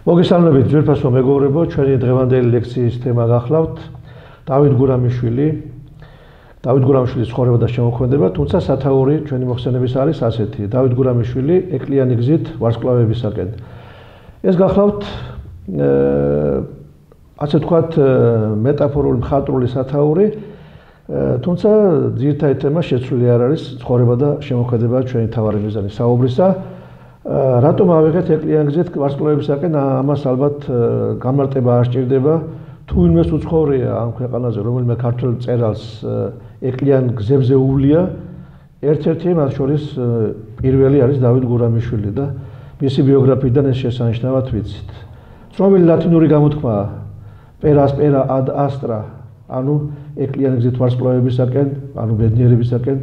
მოგესალმებით ძვირფასო მეგობრებო, ჩვენი დღევანდელი ლექციის თემა გახლავთ დავით გურამიშვილის ცხოვრება და შემოქმედება, თუმცა სათაური ჩვენი მოხსენების არის ასეთი: დავით გურამიშვილი, ეკლიანი გზით ვარსკვლავებისკენ. ეს გახლავთ ასე ვთქვათ მეტაფორული მხატვრული სათაური, თუმცა ძირითადი თემა შეცვლილი არ არის, ცხოვრება და შემოქმედება ჩვენი თავარი მიზანი საუბრისა. რატომ ავიღეთ ეკლიანი გზით ვარსკვლავებისკენ? ამას ალბათ გამარტება არ სჭირდება. თუ ვინმეს უცხოვრია ამ ქვეყანაზე რომელიმე ქართულ მწერალს ეკლიან გზებზე უვლია, ერთ-ერთი მათ შორის პირველი არის დავით გურამიშვილი და მისი ბიოგრაფიიდან ეს შესანიშნავად ვიცით. ცნობილი ლათინური გამოთქმაა per aspera ad astra, ანუ ეკლიანი გზით ვარსკვლავებისკენ, ანუ ბედნიერებისკენ.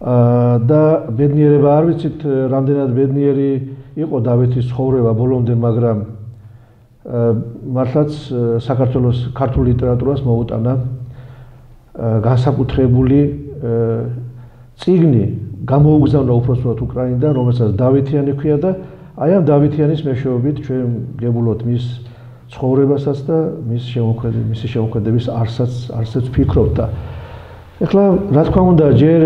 და ბედნიერება არ ვიცით რამდენად ბედნიერი იყო დავითის ცხოვრება ბოლომდე, მაგრამ მართლაც საქართველოს ქართულ ლიტერატურას მოუტანა განსაკუთრებული წიგნი, გამოუგზავნა უпроსტად უკრაინიდან, რომელსაც დავითიანი ქვია და აი ამ დავითიანის მეშვეობით ჩვენ გებულოთ მის ცხოვრებასაც და მისი შემოქმედების არსებს ვფიქრობთ და ეხლა რა თქმა უნდა ჯერ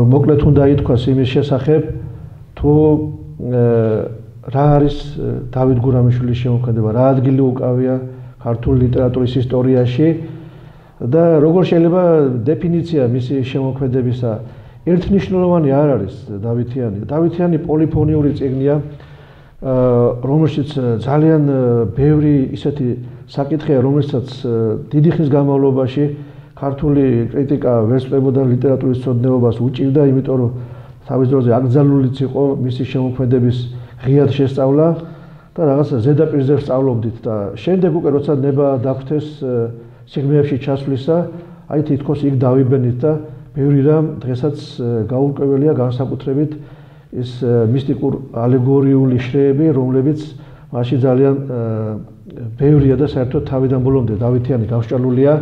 მოკლედ უნდა ითქვას იმის შესახებ თუ რა არის დავით გურამიშვილის შემოქმედება, რა ადგილი უკავია ქართული ლიტერატურის ისტორიაში და როგორ შეიძლება დეფინიცია მისი შემოქმედებისა. ერთნიშნულოვანი არ არის დავითიანი. დავითიანი პოლიფონიური წიგნია, რომელშიც ძალიან ბევრი ისეთი საკითხია, რომელსაც დიდი ხნის განმავლობაში ქართული კრიტიკა ვერსწრებოდა ლიტერატურის ცოდნეობას უჭირდა, იმიტომ რომ თავის დროზე აკრძალულიც იყო მისი შემოქმედების ღიად შესწავლა და რაღაც ზედაპირზე ვსწავლობდით და შემდეგ უკვე როცა ნება დაგვთეს სიღრმეებში ჩასვლისა, აი თითქოს იქ დავიბენით და ბევრი რამ დღესაც გაურკვეველია, განსაკუთრებით ის მისტიკურ ალეგორიული შრეები, რომლებიც მასში ძალიან ბევრია და საერთოდ თავიდან ბოლომდე დავითიანი გამსჭვალულია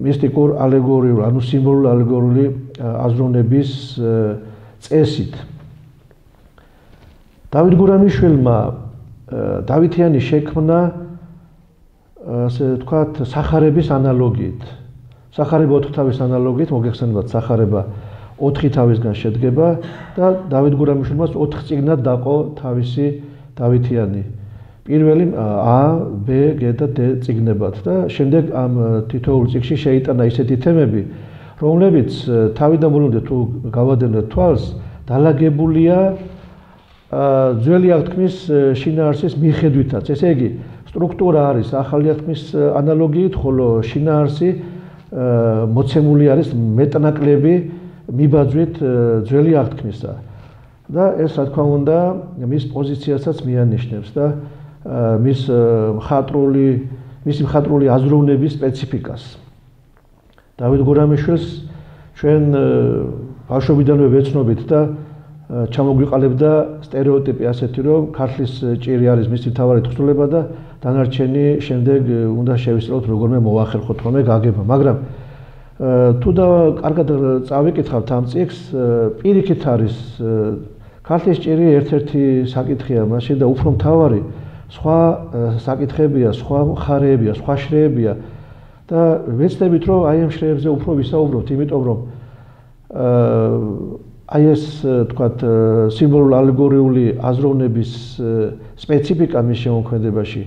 მისტიკურ ალეგორიულ, ანუ სიმბოლურ ალეგორიული აზროვნების წესით. დავით გურამიშვილმა დავითიანი შექმნა ასე ვთქვათ სახარების ანალოგიით. სახარება 4 თავის ანალოგიით, მოგეხსენებათ, სახარება 4 თავისგან შედგება და დავით გურამიშვილმა 4 წიგნად დაყო თავისი დავითიანი. პირველი A, B, G და D წიგნებად და შემდეგ ამ თითოეულ წიგნში შეიტანა ისეთი თემები, რომლებიც თავიდან ბოლომდე თუ გავადევნოთ თვალს, დალაგებულია ძველი აღთქმის შინაარსის მიხედვითაც. ესე იგი, სტრუქტურა არის ახალი აღთქმის ანალოგიით, ხოლო შინაარსი მოცემული არის მეტნაკლები მიბაძვით ძველი აღთქმისა. და ეს რა თქმა უნდა მის პოზიციასაც მიანიშნებს და მისი მხატვრული აზროვნების სპეციფიკას. დავით გურამიშვილს ჩვენ ბავშვობიდანვე ვეცნობით და ჩამოგვიყალიბდა სტერეოტიპი ასეთი, რომ ქართლის ჭირი არის მისი მთავარი თხზულება და დანარჩენი შემდეგ უნდა შევისწავლოთ როგორმე მოახერხოთ ხოლმე გაგება. მაგრამ თუ და კარგად წავიკითხავთ ამ წიგნს, პირიქით არის ქართლის ჭირი ერთ-ერთი საკითხია მასში და უფრო მთავარი სხვა საკითხებია, სხვა მხარეებია, სხვა შრეებია და ვეცდებით რომ აი ამ შრეებზე უფრო ვისაუბროთ, იმიტომ რომ აი ეს თქვათ სიმბოლურ ალეგორიული აზროვნების სპეციფიკა მის შემოქმედებაში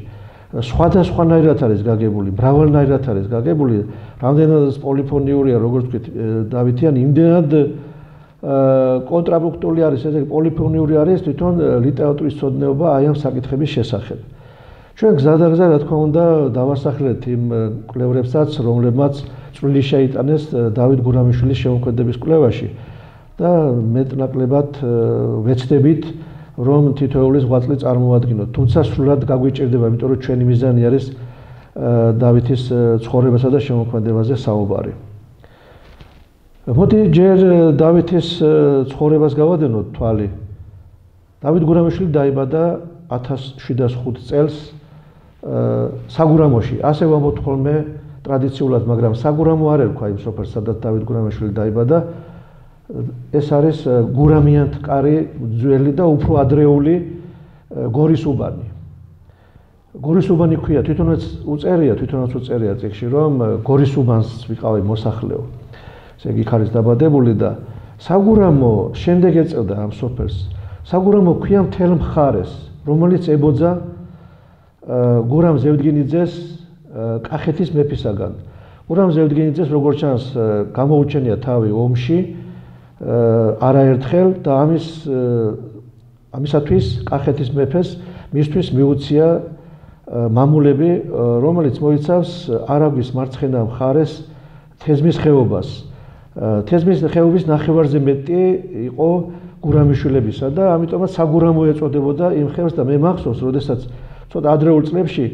სხვადასხვანაირად არის გაგებული, მრავალნაირად არის გაგებული, რამდენადაც პოლიფონიურია, როგორც ვთქვით, დავითიანი, იმდენად კონტრაპუნქტული არის, ესე იგი პოლიფონიური არის თვითონ ლიტერატურის ცოდნეობა აი ამ საკითხების შესახებ. ჩვენ გზადაგზა რა თქმა უნდა დავასახლეთ იმ კვლევრებსაც, რომლებმაც წვლილი შეიტანეს დავით გურამიშვილის შემოქმედების კვლევაში და მეტნაკლებად ვეცდებით რომ თითოეული ზღვაწლი წარმოადგინოთ. თუმცა სრულად გაგვიჭირდება, იმიტომ რომ ჩვენი მიზანი არის დავითის ცხოვრებასა და შემოქმედებაზე საუბარი. მოდი ჯერ დავითის ცხოვრებას გავადენოთ თვალი. დავით გურამიშვილი დაიბადა 1705 წელს საგურამოში. ასე ვამბობთ ხოლმე ტრადიციულად, მაგრამ საგურამო არ ერქვა იმ სოფელს, სადაც დავით გურამიშვილი დაიბადა. ეს არის გურამიანთკარი ძველი და უფრო ადრეული გორის უბანი. გორის უბანი ქვია, თვითონაც უწერია წიგნში, რომ გორის უბანს ვიყავი მოსახლეო. ესე იგი იქ არის დაბადებული და საგურამო შემდეგ ეწოდა ამ სოფელს. საგურამო ქვია მთელ მხარეს, რომელიც ებოძა გურამ ზევდგინიძეს კახეთის მეფისაგან. გურამ ზევდგინიძეს როგორც ჩანს გამოუჩენია თავი ომში არაერთხელ და ამისათვის კახეთის მეფეს მისთვის მიუცია მამულები, რომელიც მოიცავს არაგვის მარცხენა მხარეს თეზმის ხეობას. თეზმის ხეობის ნახევარზე მეტი იყო გურამიშვილებისა და ამიტომაც საგურამო ეწოდებოდა იმ ხევს და მე მახსოვს, როდესაც ცოტა ადრეულ წლებში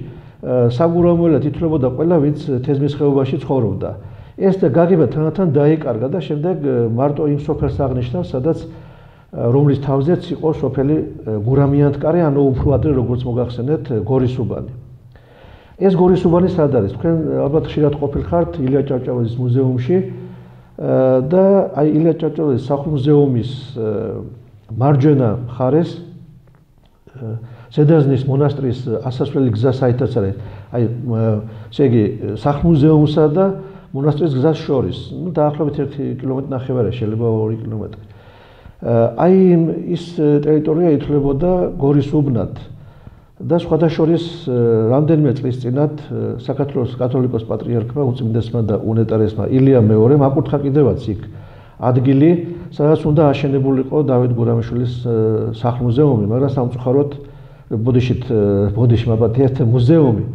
საგურამოელად ითვლებოდა ყველა, ვინც თეზმის ხეობაში ცხოვრობდა. ეს და გაგება თანდათან დაიკარგა და შემდეგ მარტო იმ სოფელს აღნიშნავს, სადაც რომლის თავზეც იყო სოფელი გურამიანთკარი, ანუ უფრო ადრე როგორც მოგახსენეთ გორის უბანი. ეს გორის უბანი სად არის? თქვენ ალბათ ხშირად ყოფილხართ ილია ჭავჭავაძის მუზეუმში და აი ილია ჭავჭავაძის სახლ-მუზეუმის მარჯვენა მხარეს ზედაზნის მონასტრის ასასვლელი გზა საერთოდ არის. აი ესე იგი სახლ-მუზეუმსა და მონასტრის გზას შორის, დაახლოებით 1 კილომეტრი ნახევარი, შეიძლება 2 კილომეტრი. აი ის ტერიტორია ითვლებოდა გორის უბნად და სხვადასხვის რამდენიმე წლის წინათ საქართველოს კათოლიკოს პატრიარქმა უწმინდესმა და უნეტარესმა ილია მეორემ აკურთხა კიდევაც იქ ადგილი, სადაც უნდა აშენებულიყო დავით გურამიშვილის სახლ-მუზეუმი, მაგრამ სამწუხაროდ ბოდიში მაბათ ერთ მუზეუმი,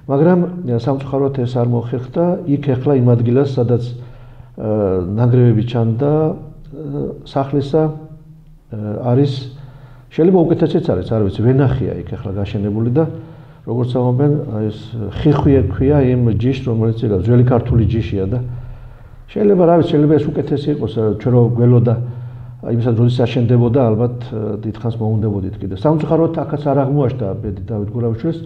მაგრამ სამწუხაროდ ეს არ მოხერხდა. იქ ეხლა იმ ადგილას, სადაც ნანგრევები ჩანდა სახლისა არის შეიძლება უკეთესიც არის, არ ვიცი, ვენახია იქ ახლა გაშენებული და როგორც ამბობენ, ეს ხიხვია ქვია იმ ჯიშს, რომელიც ეგ ძველი ქართული ჯიშია და შეიძლება რა ვიცი, შეიძლება ეს უკეთესი იყოს, ჩვენ რო გველოდა იმისაც როდის აშენდებოდა, ალბათ დიდხანს მოუნდებოდით კიდე. სამწუხაროდ აქაც არ აღმოაჩნდა ბედი დავით გურამიშვილის.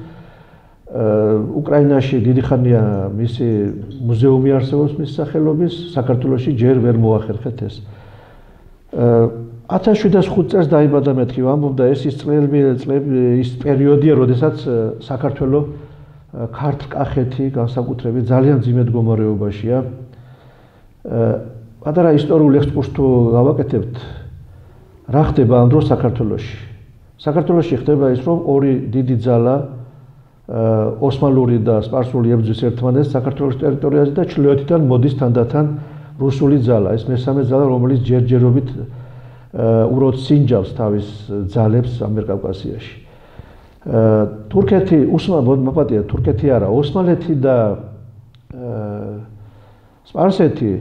უკრაინაში დიდი ხანია მისი მუზეუმი არსებობს მის სახელობის, საქართველოში ჯერ ვერ მოახერხეთ ეს. 1705 წელს დაიბადა მეთქი, ამბობდა ეს ის ის პერიოდია, როდესაც საქართველო ქართლ-კახეთი განსაკუთრებით ძალიან ძიმე მდგომარეობაშია. პატარა ისტორიულ ექსკურსს თუ გავაკეთებთ, რა ხდება ამ დროს საქართველოში? საქართველოში ხდება ის, რომ ორი დიდი ძალა ოსმალური და სპარსული ებრძვის ერთმანეთს საქართველოს ტერიტორიაზე და ჩრდილოეთიდან მოდის თანდათან რუსული ძალა. ეს მესამე ძალა, რომელიც ჯერჯერობით უროდ სინჯავს თავის ძალებს ამიერკავკასიაში. თურქეთი, მაპატია, თურქეთი არა, ოსმალეთი და სპარსეთი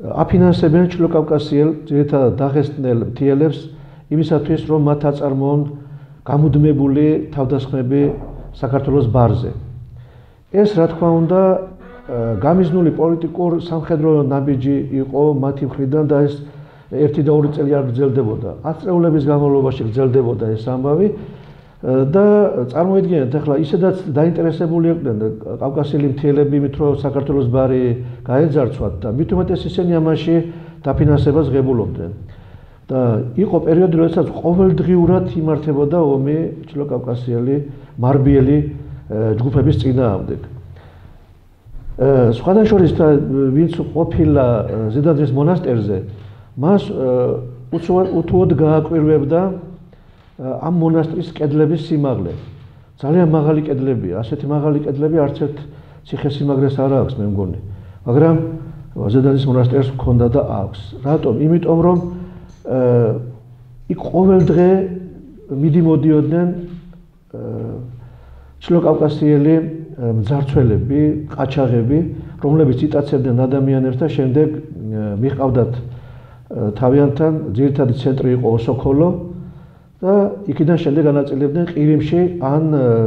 აფინანსებენ ჩრდილოკავკასიელ, ძირითადად დაღესტნელ მთიელებს იმისათვის, რომ მათ აწარმოონ გამუდმებული თავდასხმები საქართველოს ბარზე. ეს რა თქმა უნდა გამიზნული პოლიტიკურ სამხედრო ნაბიჯი იყო მათი მხრიდან და ეს 1 და 2 წელი არ გრძელდებოდა. 10 წლების განმავლობაში გრძელდებოდა ეს ამბავი და წარმოიდგინეთ, ახლა ისედაც დაინტერესებული იყვნენ კავკასიელი მთიელები იმით, რომ საქართველოს ბარი გაეძარცვათ და მით უმეტეს ისინი ამაში დაფინანსებას ღებულობდნენ. და იყო პერიოდი, როდესაც ყოველდღიურად იმართებოდა ომი ჩრდილოკავკასიელი მარბიელი ჯგუფების წინააღმდეგ. სხვადასხვის ვინც ყოფილა ზედაზნის მონასტერზე, მას უთუოდ გააკვირვებდა ამ მონასტრის კედლების სიმაღლე. ძალიან მაღალი კედლებია, ასეთი მაღალი კედლები არც ერთ ციხესიმაგრეს არ აქვს, მე მგონი. მაგრამ ზედაზნის მონასტერს ჰქონდა და აქვს. რატომ? იმიტომ რომ იქ ყოველდღე მიდიმოდიოდნენ ჩრდილოკავკასიელი მძარცველები, ყაჩაღები, რომლებიც იტაცებდნენ ადამიანებს და შემდეგ მიჰყავდათ თავიანთან, ძირითადი ცენტრი იყო ოსოქოლო და იქიდან შემდეგ განაწილებდნენ ყირიმში ან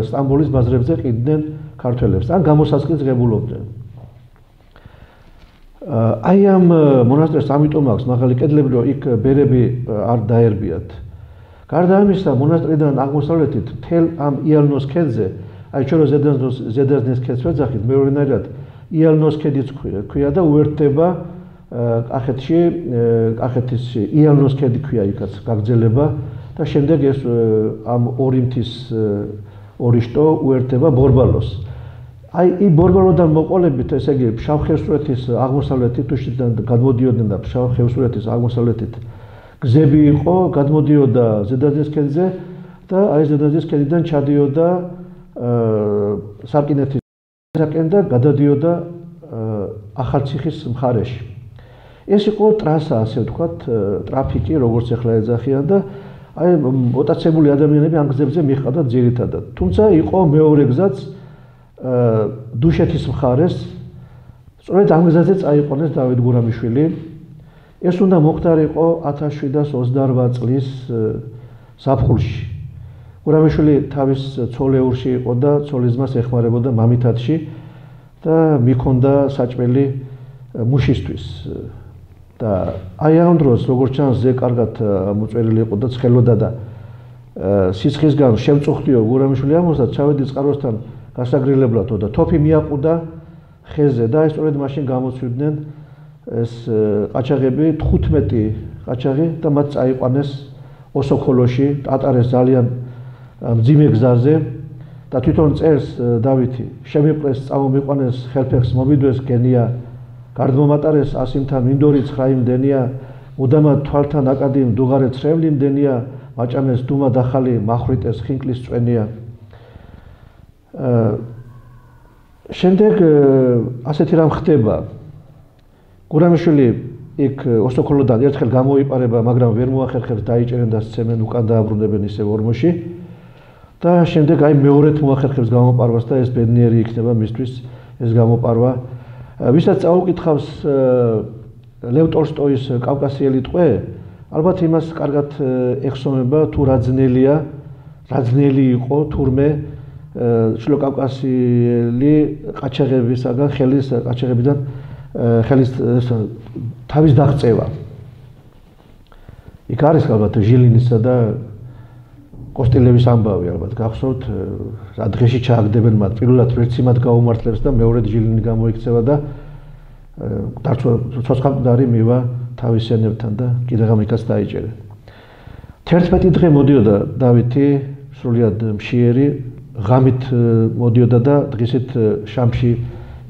სტამბოლის ბაზრებზე ყიდნენ ქართველებს, ან გამოსასყიდს ღებულობდნენ. აი ამ მონასტერს ამიტომ აქვს მაღალი კედლები, რომ იქ ბერები არ დაერბიათ. გარდა ამისა, მონასტრიდან აღმოსავლეთით მთელ ამ იალნოს ქედზე, აი ჩვენ ზედაზნის ქედს ვეძახით, მეორენაირად იალნოს ქედიც ქვია და უერთდება კახეთის იალნოს ქედი ქვია იქაც გაგრძელება და შემდეგ ეს ამ ორი მთის ორი შტო უერთდება ბორბალოს. აი იმ ბორბალოდან მოყოლებით, ესე იგი ფშავ-ხევსურეთის აღმოსავლეთით თუშიდან გადმოდიოდნენ და ფშავ-ხევსურეთის აღმოსავლეთით გზები იყო, გადმოდიოდა ზედაძის ქედზე და აი ზედაძის ქედიდან ჩადიოდა სარკინეთის საკენ და გადადიოდა ახალციხის მხარეში. ეს იყო ტრასა, ასე ვთქვათ, ტრაფიკი, როგორც ახლა ეძახიან და აი მოტაცებული ადამიანები ამ გზებზე მიჰყავდათ ძირითადად. თუმცა იყო მეორე გზაც დუშეთის მხარეს, სწორედ ამ გზაზე წაიყვანეს დავით გურამიშვილი. ეს უნდა მოხდარიყო 1728 წლის ზაფხულში. გურამიშვილი თავის ცოლეურში იყო და ცოლის ძმას ეხმარებოდა მამითათში და მიქონდა საჭმელი მუშისთვის. და აი ამ დროს, როგორც ჩანს, ზე კარგად მოწერილი იყო და ცხელოდა და სიცხისგან შემწუხდიო გურამიშვილი ამოსაც ჩავედი წყაროსთან გასაგრილებლათო და თოფი მიაყუდა ხეზე და სწორედ მაშინ გამოცვიდნენ ეს ყაჩაღები 15 ყაჩაღი და მათ წაიყვანეს ოსოქოლოში, ატარეს ძალიან მძიმე გზაზე და თვითონ წერს დავითი, შემიყვეს, წამომიყვანეს ხელფეხს მომიდვეს გენია, გარდმომატარეს ასიმთა მინდორი ცხრაიმდენია, მუდამად თვალთან აკადი მდუღარე ცრემლიმდენია, მაჭამეს დუმა დახალი, მახრიტეს ხინკლის წვენია. შემდეგ ასეთი რამ ხდება. გურამიშვილი იქ ოსოქოლოდან ერთხელ გამოიყარება, მაგრამ ვერ მოახერხებს, დაიჭერენ და სცემენ, უკან დააბრუნებენ ისევ ორმოში. და შემდეგ აი მეორედ მოახერხებს გამოპარვას და ეს ბედნიერი იქნება მისთვის ეს გამოპარვა. ვისაც წაუკითხავს ლევ ტოლსტოის კავკასიელი ტყვე, ალბათ იმას კარგად ეხსოვნება თუ რა ძნელი იყო თურმე შილო კავკასიელი ყაჩაღებისაგან ხელის ყაჩაღებიდან ხელის თავის დაღწევა. იქ არის ალბათ ჟილინისა და კოსტილევის ამბავი ალბათ გახსოვთ, რა დღეში ჩააგდებენ მათ, პირველად ვერც იმათ გაუმართლებს და მეორედ ჟილინი გამოიქცევა და ცოცხალმკვდარი მივა თავისიანებთან და კიდეღამიკაც დაიჭერა. 11 დღე მოდიოდა დავითი სრულიად მშიერი, ღამით მოდიოდა და დღისით შამში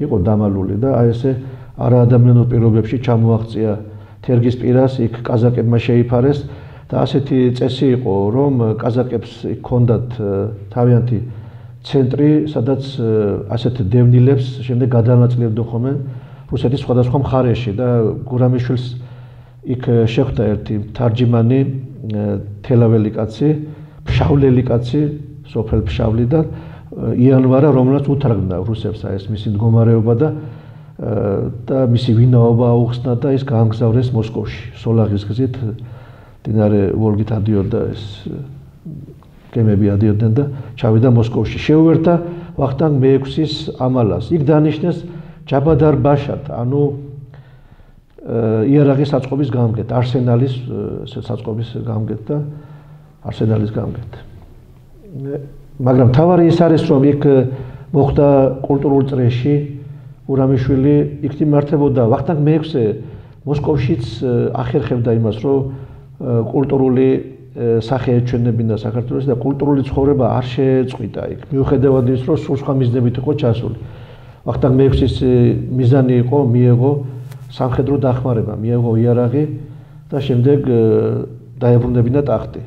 იყო დამალული და აი ესე არაადამიანურ პირობებში ჩამოაღწია თერგის პირას, იქ კაზაკებმა შეიფარეს და ასეთი წესი იყო, რომ კაზაკებს ჰქონდათ თავიანთი ცენტრი, სადაც ასეთ დევნილებს შემდეგ გადაანაწილებდნენ ხოლმე რუსეთის სხვადასხვა მხარეში და გურამიშვილს იქ შეხვდა ერთი თარჯიმანი, თელაველი კაცი, ფშავლელი კაცი, სოფელ ფშავლიდან, იანვარა, რომელსაც უთარგმნა რუსებს ეს მისი მდგომარეობა და მისი ვინაობა აუხსნა და ის გაანგზავრეს მოსკოვში, სოლაღის გზით, მდინარე ვოლგით ადიოდა ეს გემები ადიოდნენ და ჩავიდა მოსკოვში. შეუერთდა ვახტანგ მე-6-ის ამალას. იქ დანიშნეს ჯაბადარ ბაშად, ანუ იარაღის საწყობის გამგედ, არსენალის საწყობის გამგედ და არსენალის გამგედ. მაგრამ თავარი ის არის, რომ იქ მოხდა კულტურულ წრეში, გურამიშვილი იქ იმართებოდა ვახტანგ მე-6-ე მოსკოვშიც ახერხებდა იმას, რომ კულტურული სახე ეჩვენებინა საქართველოს და კულტურული ცხოვრება არ შეეწყვიტა იქ. მიუხედავად ის, რომ სულ სხვა მიზნებით იყო ჩასული. ვახტანგ მე-6-ის მიზანი იყო მიეღო სამხედრო დახმარება, მიეღო იარაღი და შემდეგ დაებრუნებინა ტახტი.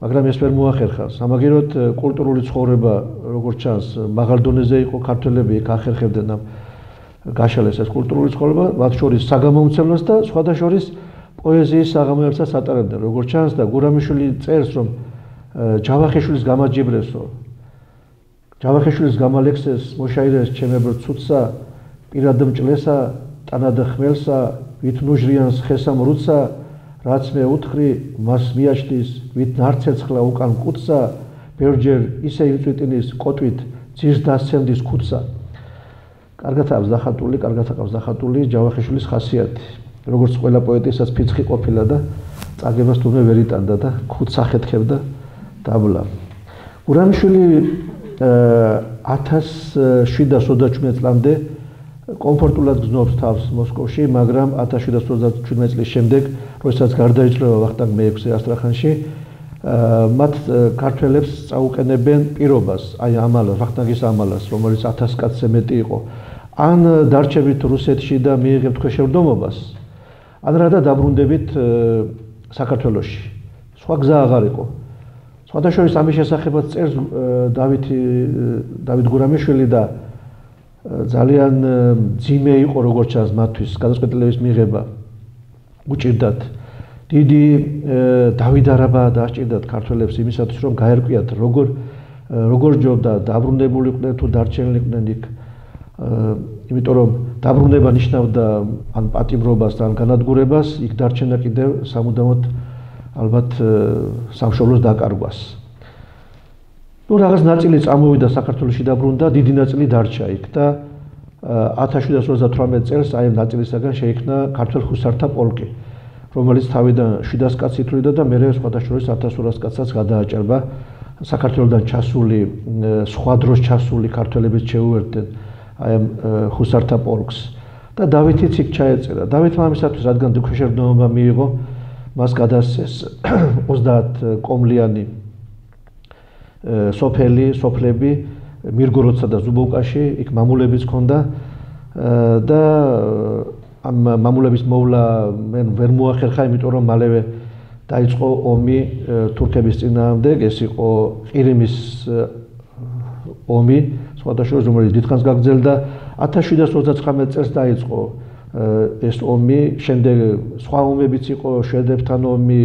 მაგრამ ეს ვერ მოახერხა. სამაგიეროდ კულტურული ცხოვრება, როგორც ჩანს, მაღალ დონეზე იყო, ქართველები იქ ახერხებდნენ ამ გაშალეს ეს კულტურული ცხოვრება, მათ შორის საგამომცემლოს და სხვადასხვა პოეზიის საღამოებსაც ატარებდნენ. როგორც ჩანს და გურამიშვილი წერს, რომ ჯავახიშვილის გამაჯიბრესო, ჯავახიშვილის გამალექსეს მოშაირეს ჩემებრო ცუცსა, პირად მჭლესა, ტანად ხმელსა, ვით ნუჟრიანს ხესა მრუცა, რაც მე უთხრი, მას მიაჩდის, ვით ნარცეცხლა უკან კუცსა, ბევრჯერ ისე იმწვიტინის კოტვით ძირს დასცემდის ქუცსა. კარგად აქვს დახატული ჯავახიშვილის ხასიათი. როგორც ყველა პოეტისაც ფიცხი ყოფილა და წაგებას თურმე ვერ იტანდა და ქუდს ახეთქებდა დაბლა. გურამიშვილი 1730 წლამდე კომფორტულად გზნობს თავს მოსკოვში, მაგრამ 1737 წლის შემდეგ, როდესაც გარდაიცვალა ვახტანგ მე-6 ასტრახანში, მათ ქართველებს წაუყენებენ პირობას, აი ამალას, ვახტანგის ამალას, რომელიც 1000 კაცზე მეტი იყო. ან დარჩებით რუსეთში და მიიღებთ ქვეშევრდომობას, ან რა და დაბრუნდებით საქართველოში. სხვა გზა აღარ იყო. სხვადასხვა ამის შესახებაც წერს დავით გურამიშვილი და ძალიან ძიმე იყო როგორც ჩანს მათთვის გადაწყვეტილების მიღება. უჭირდათ დიდი დავიდარება დაასჭირდათ ქართველებს იმისათვის რომ გაერკვიათ როგორ ჯობდა დაბრუნებულიყვნენ თუ დარჩენილიყვნენ იქ. იმიტომ რომ დაბრუნება ნიშნავდა ან პატიმრობას ან განადგურებას, იქ დარჩენა კიდევ სამუდამოდ ალბათ სამშობლოს დაკარგვას. ნუ რაღაც ნაწილი წამოვიდა საქართველოში დაბრუნდა, დიდი ნაწილი დარჩა იქ და 1738 წელს აი ამ ნაწილისაგან შეიქმნა ქართველ ჰუსართა პოლკი, რომელიც თავიდან 700 კაცს ითვლიდა და მერე სხვადასხვა 1200 კაცსაც გადააჭერბა საქართველოსდან ჩასული, სხვა დროს ჩასული ქართველებიც შეუერთდნენ აი ამ ჰუსართა პოლკს და დავითიც იქ ჩაეწერა. დავითმა ამისათვის, რადგან ქვეშევრდომობა მიიღო, მას გადასცეს 30 კომლიანი სოფლები მირგოროდსა და ზუბოვკაში, იქ მამულებიც ჰქონდა და ამ მამულების მოვლა ვერ მოახერხა, იმიტომ რომ მალევე დაიწყო ომი თურქების წინააღმდეგ, ეს იყო ყირიმის ომი, სხვადასხვა რომელიც დიდხანს გაგრძელდა. 1739 წელს დაიწყო ეს ომი, შემდეგ სხვა ომებიც იყო, შვედებთან ომი,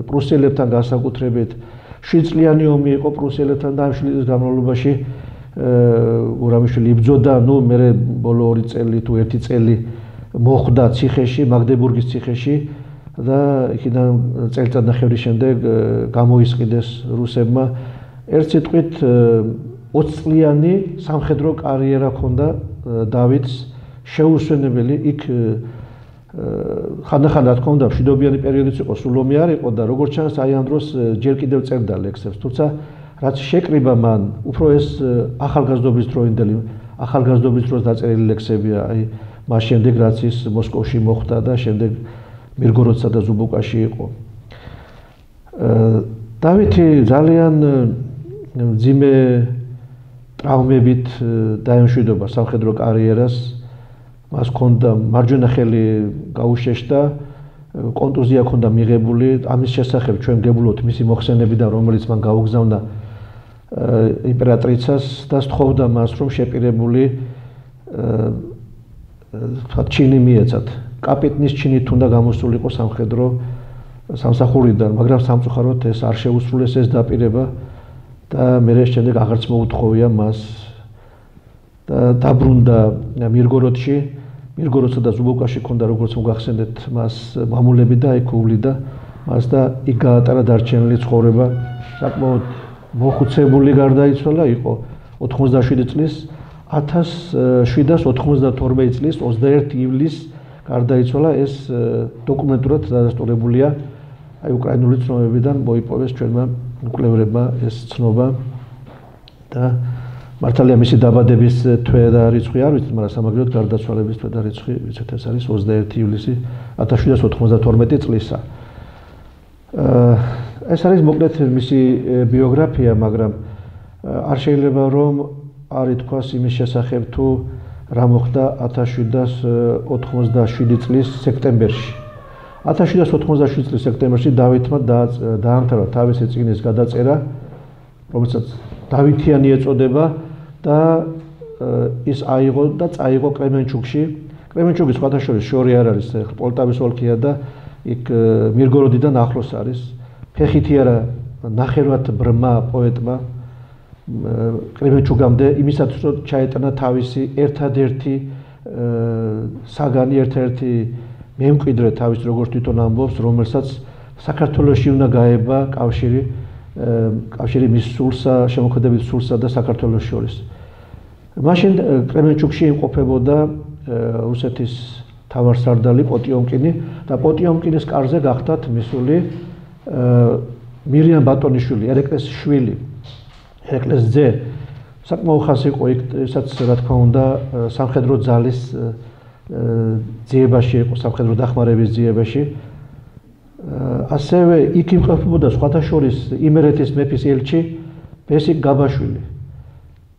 პრუსიელებთან განსაკუთრებით, 7 წლიანი ომი იყო პრუსიელებთან და ამ 7 წლის განმავლობაში გურამიშვილი იბრძოდა, ნუ მერე ბოლო 2 წელი თუ 1 წელი მოხვდა ციხეში, მაგდებურგის ციხეში და იქიდან წელიწადნახევრის შემდეგ გამოისყიდეს რუსებმა. ერთ სიტყვით 20 წლიანი სამხედრო კარიერა ჰქონდა დავითს, შეუსვენებელი. იქ ხანდახან რა თქმა უნდა მშვიდობიანი პერიოდიც იყო, სულ ომი არ იყო და როგორც ჩანს აი ამ დროს ჯერ კიდევ წერდა ლექსებს, თუმცა რაც შეკრიბა მან, უფრო ეს ახალგაზრდობის დროს დაწერილი ლექსებია, აი მას შემდეგ რაც ის მოსკოვში მოხვდა და შემდეგ მირგოროდსა და ზუბოვკაში იყო. დავითი ძალიან მძიმე ტრავმებით დაემშვიდობა სამხედრო კარიერას. მას ჰქონდა მარჯვენა ხელი გაუშეშდა, კონტუზია ჰქონდა მიღებული. ამის შესახებ ჩვენ გებულობთ მისი მოხსენებიდან, რომელიც მან გაუგზავნა იმპერატრიცას და სთხოვდა მას, რომ შეპირებული ჩინი მიეცათ. კაპიტნის ჩინით უნდა გამოსულიყო სამხედრო სამსახურიდან, მაგრამ სამწუხაროდ ეს არ შეუსრულეს ეს დაპირება და მერე შემდეგ აღარც მოუთხოვია მას და დაბრუნდა მირგოროდში. მირგოროდსა და ზუბოვკაში ჰქონდა, როგორც მოგახსენეთ, მას მამულები და იქ უვლიდა მას და იქ გაატარა დარჩენილი ცხოვრება. საკმაოდ მოხუცებული გარდაიცვალა, იყო 87 წლის, 1792 წლის 21 ივლისს გარდაიცვალა. ეს დოკუმენტურად დადასტურებულია, აი უკრაინული ცნობებიდან მოიპოვეს ჩვენმა მკვლევრებმა ეს ცნობა და მართალია მისი დაბადების თვე და რიცხვი არ ვიცით, მაგრამ სამაგიეროდ გარდაცვალების თვე და რიცხვი ვიცით, ეს არის 21 ივლისი 1792 წლისა. ეს არის მოკლედ მისი ბიოგრაფია, მაგრამ არ შეიძლება რომ არ ითქვას იმის შესახებ თუ რა მოხდა 1787 წლის სექტემბერში. 1787 წლის სექტემბერში დავითმა დაამთავრა თავისი წიგნის გადაწერა, რომელსაც დავითიანი ეწოდება და ის აიღო და წაიღო კრემენჩუგში. კრემენჩუგი სხვადასხვა შორი არ არის, პოლტავის ოლქია და იქ მირგოროდიდან ახლოს არის. ფეხითი არა ნახევრად ბრმა პოეტმა კრემენჩუგამდე იმისათვის რომ ჩაეტანა თავისი ერთადერთი საგანი, ერთადერთი მემკვიდრე თავის როგორც თვითონ ამბობს, რომელსაც საქართველოში უნდა გაება კავშირი მის სულსა, შემოქმედებით სულსა და საქართველოს შორის. მაშინ კრემენჩუგში იმყოფებოდა რუსეთის თავარსარდალი პოტიომკინი და პოტიომკინის კარზე გახდათ მისული მირიან ბატონიშვილი, ერეკლეს შვილი, ერეკლეს ძე. საკმაოდ ხანს იყო ისაც რა თქმა უნდა სამხედრო ძალის ძიებაში იყო, სამხედრო დახმარების ძიებაში. ასევე იქ იმყოფებოდა სხვათა შორის იმერეთის მეფის ელჩი ბესიკ გაბაშვილი.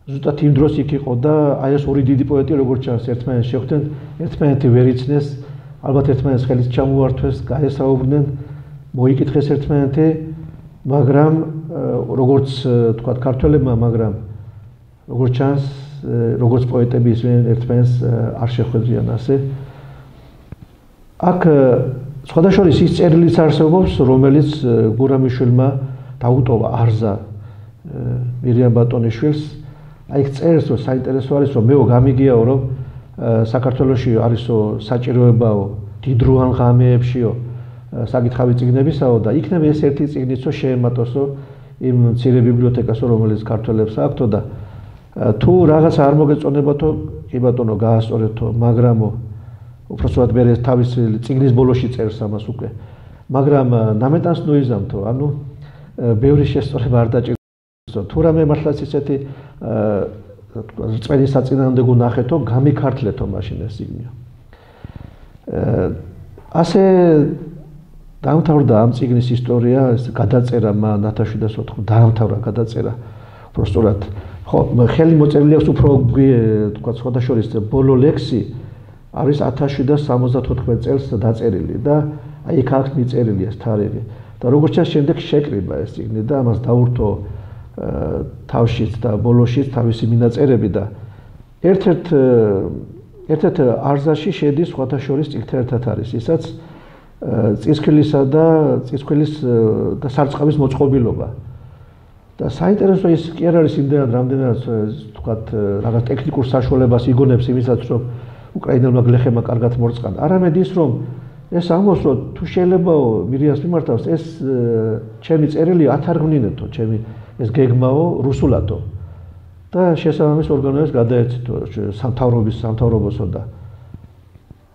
ზუსტად იმ დროს იქ იყო და აი ეს ორი დიდი პოეტი როგორც ჩანს ერთმანეთს შეხვდნენ, ერთმანეთი ვერ იცნეს, ალბათ ერთმანეთს ხელით ჩამოართვეს, გაესაუბრნენ, მოიკითხეს ერთმანეთი, მაგრამ როგორც თქვა ქართველებმა, მაგრამ როგორც ჩანს, როგორც პოეტები ისინი ერთმანეთს არ შეხვედრიან ასე. აქ სხვადასხვა ის წერილიც არსებობს, რომელიც გურამიშვილმა დაუტოვა არზა მირიან ბატონიშვილს. აი წერს რომ საინტერესო არის რომ მეო გამიგიაო რომ საქართველოში არისო საჭიროებაო დიდრუან ღამეებშიო საკითხავი წიგნებისაო და იქნება ეს ერთი წიგნიცო შეემატოსო იმ მცირე ბიბლიოთეკასო რომელიც ქართველებს აქვთო და თუ რაღაც არ მოგეწონებათო კი ბატონო გაასწორეთო მაგრამო უпроსტად მე თავის წიგნის ბოლოში წერს ამას უკვე მაგრამ ნამეტანს ნოიზამთო ანუ ბევრი შესწორება არ დაჭირდება თუ რამე მართლაც ისეთი რწმენის საწინააღმდეგო ნახეთო გამიქართლეთო მაშინ ეს წიგნი ასე დაამთავრდა ამ წიგნის ისტორია ეს გადაწერა მან 1704 დაამთავრა გადაწერა უბრალოდ ხო ხელი მოწერილი აქვს უფრო თქვა სხვადასხვა ბოლო ლექსი არის 1774 წელს დაწერილი და აი იქ აქვს მიწერილი ეს თარიღი და როგორც ჩანს შემდეგ შეკრიბა ეს წიგნი და ამას დაურთო თავშიც და ბოლოშიც თავისი მინაწერები და ერთ-ერთ არზაში შედის სხვათა შორის წიგნთერთად არის ისაც წისქვილისა და წისქვილის და სარწყავის მოწყობილობა და საინტერესო ის კი არ არის იმდენად რამდენად თქვათ რაღაც ტექნიკურ საშუალებას იგონებს იმისაც რომ უკრაინელმა გლეხებმა კარგად მორწყან არამედ ის რომ ეს ამბობს რომ თუ შეიძლებაო მირიანს მიმართავს ეს ჩემი წერილი ათარგმნინეთო ჩემი ეს გეგმაო რუსულათო და შესაბამის ორგანოებს გადაეცითო სამთავრობოსო და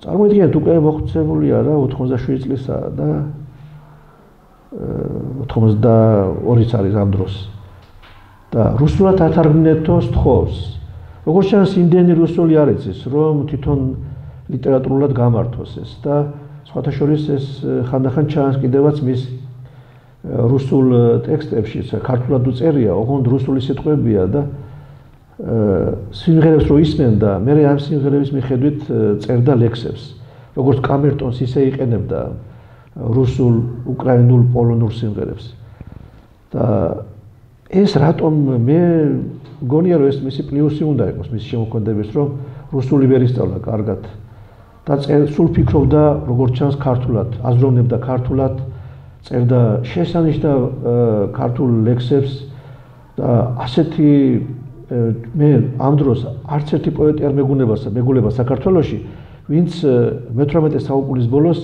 წარმოიდგინეთ უკვე მოხუცებულია რა 87 წლისაა და 82 არის ამ დროს და რუსულად ათარგმნეთო სთხოვს როგორც ჩანს იმდენი რუსული არ იცის რომ თვითონ ლიტერატურულად გამართოს ეს და სხვათა შორის ეს ხანდახან ჩანს კიდევაც მის რუსულ ტექსტებში ქართულად უწერია ოღონდ რუსული სიტყვებია და სიმღერებს რო ისმენდა მე ამ სიმღერების მიხედვით წერდა ლექსებს როგორც კამერტონს ისე იყენებდა რუსულ უკრაინულ პოლონურ სიმღერებს და ეს რატომ მე გონია რომ ეს მისი პლუსი უნდა იყოს მისი შემოქმედების რომ რუსული ვერ ისწავლა კარგად და სულ ფიქრობდა როგორც ჩანს ქართულად აზროვნებდა ქართულად წერდა შესანიშნავ ქართულ ლექსებს და ასეთი მე ამ დროს არც ერთი პოეტი არ მეგულება საქართველოში ვინც მე-18 საუკუნის ბოლოს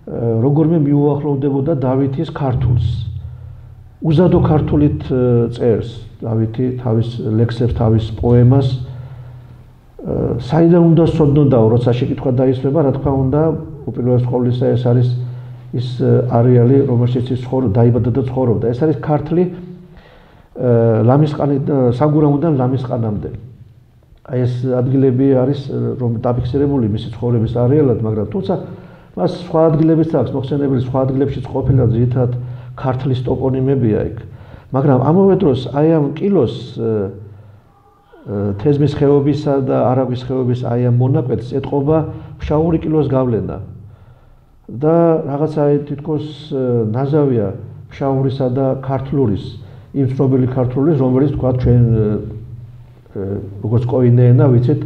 როგორმე მიუახლოვდებოდა დავითის ქართულს უზადო ქართულით წერს დავითი თავის ლექსებს თავის პოემას საიდან უნდა სცოდნოდაო როცა შეკითხვა დაისვება რა თქმა უნდა უპირველეს ყოვლისა ეს არის ის არეალი რომელშიც ის დაიბადა და ცხოვრობდა ეს არის ქართლი ლამისყანი საგურამოდან ლამისყანამდე აი ეს ადგილები არის რომ დაფიქსირებული მისი ცხოვრების არეალად მაგრამ თუმცა მას სხვა ადგილებიც აქვს მოხსენებული სხვა ადგილებშიც ყოფილა ძირითადად ქართლის ტოპონიმებია იქ მაგრამ ამავე დროს აი ამ კილოს თეზმის ხეობისა და არაგვის ხეობის აი ამ მონაკვეთს ეტყობა ფშაური კილოს გავლენა და რაღაცა თითქოს ნაზავია ფშაურისა და ქართლურის იმ ცნობილი ქართლურის რომელიც თქვა ჩვენ როგორც კოინენა ვიცით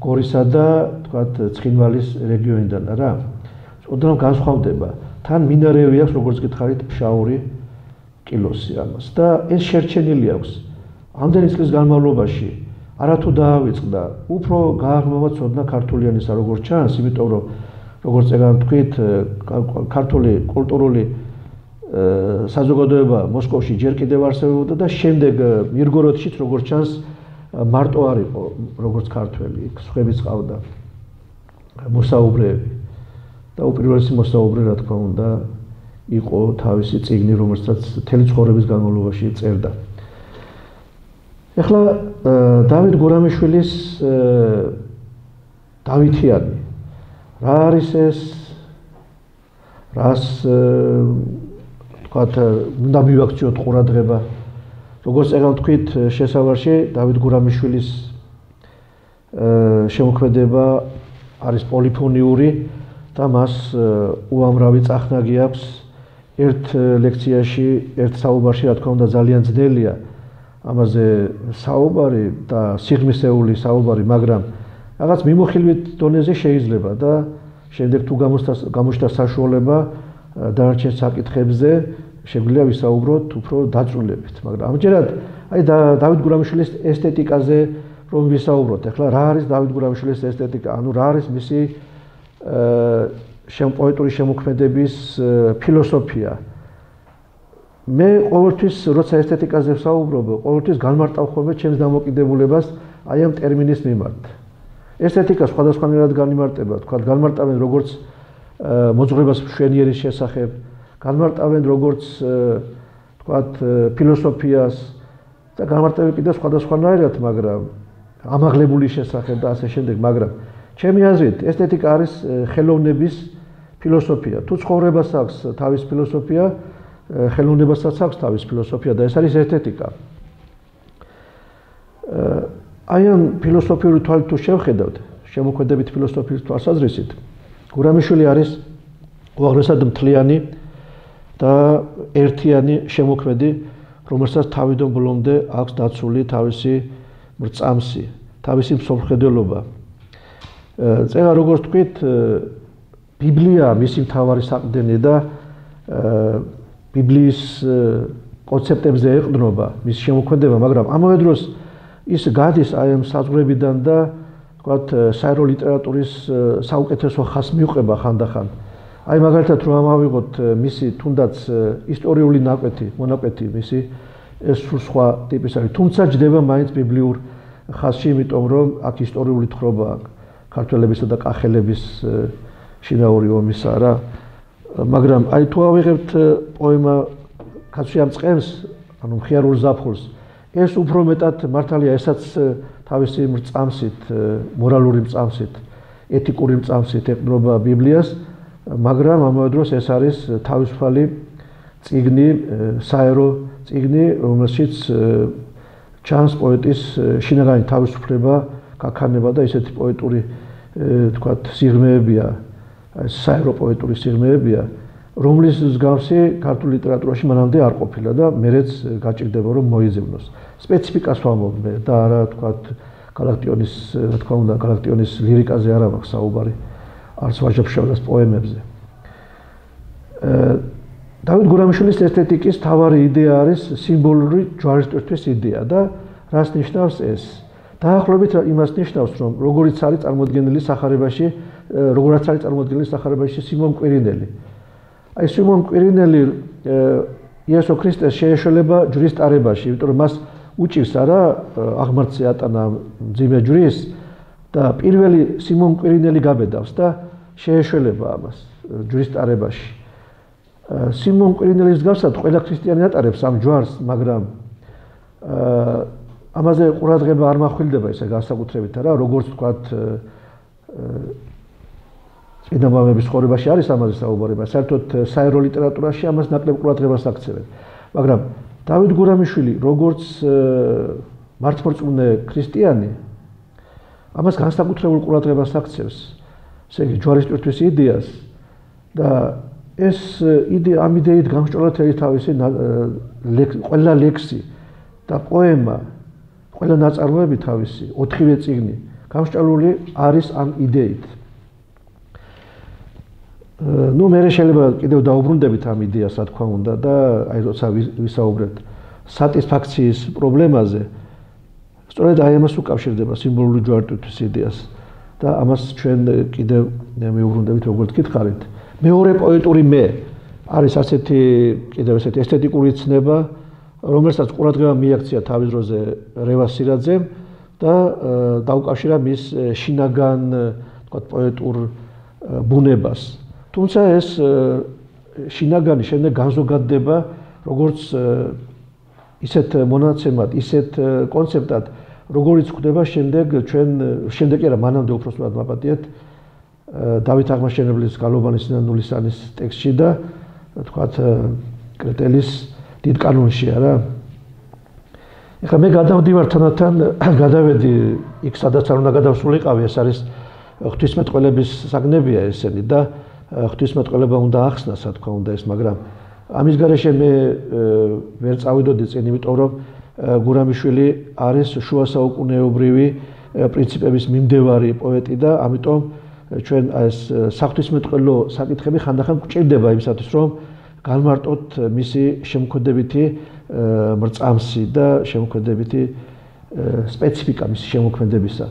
გორისა და თქვა ცხინვალის რეგიონიდან რა ოდნავ განსხვავდება თან მინარევი აქვს როგორც გითხარით ფშაური კილოსი ამას და ეს შერჩენილი აქვს ამდენი წლის განმავლობაში არათუ დაავიწყდა უფრო გააღრმავა ცოდნა ქართულიანისა როგორც ჩანს იმიტომ რომ როგორც ეგარ თქვით ქართული კულტურული საზოგადოება მოსკოვში ჯერ კიდევ არსებობდა და შემდეგ მირგოროდშიც როგორც ჩანს მარტო არ იყო როგორც ქართველი იქ სხვებიც ყავდა მოსაუბრეები და უპირველესი მოსაუბრე რა თქმა უნდა იყო თავისი წიგნი რომელსაც მთელი ცხოვრების განმავლობაში წერდა ეხლა დავით გურამიშვილის დავითიანი რა არის ეს რას თქვათ უნდა მივაქციოთ ყურადღება. როგორც წეგან თქვით, შესავარში დავით გურამიშვილის შემოქმედება არის პოლიფონიური და მას უამრავი წახნაგი აქვს. ერთ ლექციაში, ერთ საუბარში, რა თქმა უნდა, ძალიან ძნელია ამაზე საუბარი და სიღრმისეული საუბარი, მაგრამ რაღაც მიმოხილვით დონეზე შეიძლება და შემდეგ თუ გამოჩნდა საშუალება დანარჩენ საკითხებზე შეგვიძლია ვისაუბროთ უფრო დაწვრილებით, მაგრამ ამჯერად აი დავით გურამიშვილის ესთეტიკაზე რომ ვისაუბროთ. ახლა რა არის დავით გურამიშვილის ესთეტიკა? ანუ რა არის მისი პოეტური შემოქმედების ფილოსოფია? მე ყოველთვის როცა ესთეტიკაზე ვსაუბრობ, ყოველთვის განმარტავ ხოლმე ჩემს დამოკიდებულებას აი ამ ტერმინის მიმართ. ესთეტიკა სხვადასხვანაირად განიმარტება, თქვათ განმარტავენ როგორც მოძღვრებას მშვენიერის შესახებ, განმარტავენ როგორც თქვათ ფილოსოფიას და განმარტავენ კიდევ სხვადასხვანაირად, მაგრამ ამაღლებული შესახებ და ასე შემდეგ, მაგრამ ჩემი აზრით ესთეტიკა არის ხელოვნების ფილოსოფია. თუ ცხოვრებას აქვს თავის ფილოსოფია, ხელოვნებასაც აქვს თავის ფილოსოფია და ეს არის ესთეტიკა. აი ამ ფილოსოფიური თვალით თუ შევხედავთ, შემოქმედებით ფილოსოფიის თვალსაზრისით, გურამიშვილი არის უაღრესად მთლიანი და ერთიანი შემოქმედი, რომელსაც თავიდან ბოლომდე აქვს დაცული თავისი მრწამსი, თავისი მსოფლმხედველობა. წეგან როგორც თქვით, ბიბლია მისი მთავარი საყრდენი და ბიბლიის კონცეპტებზე ეყრდნობა მისი შემოქმედება, მაგრამ ამავე დროს ის გადის აი ამ საზღვრებიდან და თქვათ საერო ლიტერატურის საუკეთესო ხაზს მიუყვება ხანდახან. აი მაგალითად რომ ამავიღოთ მისი თუნდაც ისტორიული მონაკვეთი მისი ეს სულ სხვა ტიპის არის, თუმცა ჯდება მაინც ბიბლიურ ხაზში, იმიტომ რომ აქ ისტორიული თხრობა ქართველებისა და კახელების შინაური ომისა რა. მაგრამ აი თუ ავიღებთ პოემა კაცი ამ წყემს, ანუ მხიარულ ზაფხულს, ეს უფრო მეტად მართალია ესაც თავისი მრწამსით, მორალური მრწამსით, ეთიკური მრწამსით ეყრდნობა ბიბლიას, მაგრამ ამავე დროს ეს არის თავისუფალი წიგნი, საერო წიგნი, რომელშიც ჩანს პოეტის შინაგანი თავისუფლება, გაქანება და ისეთი პოეტური თქვათ სიღრმეებია, საერო პოეტური სიღრმეებია, რომლის მსგავსი ქართულ ლიტერატურაში მანამდე არ ყოფილა და მერეც გაჭირდება რომ მოიძებნოს. სპეციფიკას ვამბობ მე და არა თქვათ გალაქტიონის, რა თქმა უნდა, გალაქტიონის ლირიკაზე არ აქვს საუბარი, არც ვაჟა-ფშაველას პოემებზე. დავით გურამიშვილის ესთეტიკის მთავარი იდეა არის სიმბოლური ჯვარისტისთვის იდეა და რას ნიშნავს ეს? დაახლოებით იმას ნიშნავს, რომ როგორიც არის წარმოდგენილი სახარებაში, როგორაც არის წარმოდგენილი სახარებაში სიმონ კვირინელი. აი სიმონ კვირინელი იესო ქრისტეს შეეშველება ჯვრის ტარებაში, იმიტომ რომ მას უჭირს არა აღმართზე ატანა მძიმე ჯვრის და პირველი სიმონ კვირინელი გაბედავს და შეეშველება ამას ჯვრის ტარებაში. სიმონ კვირინელის მსგავსად ყველა ქრისტიანი ატარებს ამ ჯვარს, მაგრამ ამაზე ყურადღება არ מחვილდება ესე განსაკუთრებით არა, როგორც თქვათ წმინდა მამების ცხოვრებაში არის ამაზე საუბარი, საერთოდ საერო ლიტერატურაში ამას ნაკლებ ყურადღებას აქცევენ. მაგრამ დავით გურამიშვილი, როგორც მართლმორწმუნე ქრისტიანი, ამას განსაკუთრებულ ყურადღებას აქცევს, ესე იგი ჯვარისტისთვის იდეას და ეს ამ იდეით გამსჭვალათელი თავისი ყველა ლექსი და პოემა, ყველა ნაწარმოები თავისი, 4-ვე წიგნი გამსჭვალული არის ამ იდეით. ნუ მე შეიძლება კიდევ დაუბრუნდებით ამ იდეას, რა თქმა უნდა, და აი როცა ვისაუბრეთ სატისფაქციის პრობლემაზე, სწორედ აი ამას უკავშირდება სიმბოლური ჯვარისტვის იდეას და ამას ჩვენ კიდევ მივუბრუნდებით, როგორც გითხარით. მეორე პოეტური მე არის ასეთი კიდევ ესეთი ესთეტიკური ცნება, რომელსაც ყურადღება მიაქცია თავის დროზე რევას სირაძემ და დაუკავშირა მის შინაგან, თქვათ, პოეტურ ბუნებას. თუმცა ეს შინაგანი შემდეგ განზოგადდება როგორც ისეთ მონაცემად, ისეთ კონცეპტად, როგორიც ხდება შემდეგ ჩვენ შემდეგ კი არა მანამდე უფრო სწორად ვაპატიეთ დავით აღმაშენებლის გალობანის სინანულისანის ტექსტში და თქვათ კრეტელის დიდ კანონშია რა. ეხლა მე გადავდივარ თანათან გადავედი იქ სადაც არ უნდა გადავსულიყავი, ეს არის ღვთისმეტყველების საგნებია ესენი და ღვთისმეტყველება უნდა ახსნას, რა თქმა უნდა ეს, მაგრამ ამის გარეშე მე ვერ წავიდოდი წინ, იმიტომ რომ გურამიშვილი არის შუა საუკუნეობრივი პრინციპების მიმდევარი პოეტი და ამიტომ ჩვენ ეს საღვთისმეტყველო საკითხები ხანდახან გვჭირდება იმისათვის, რომ განმარტოთ მისი შემოქმედებითი მრწამსი და შემოქმედებითი სპეციფიკა მისი შემოქმედებისა.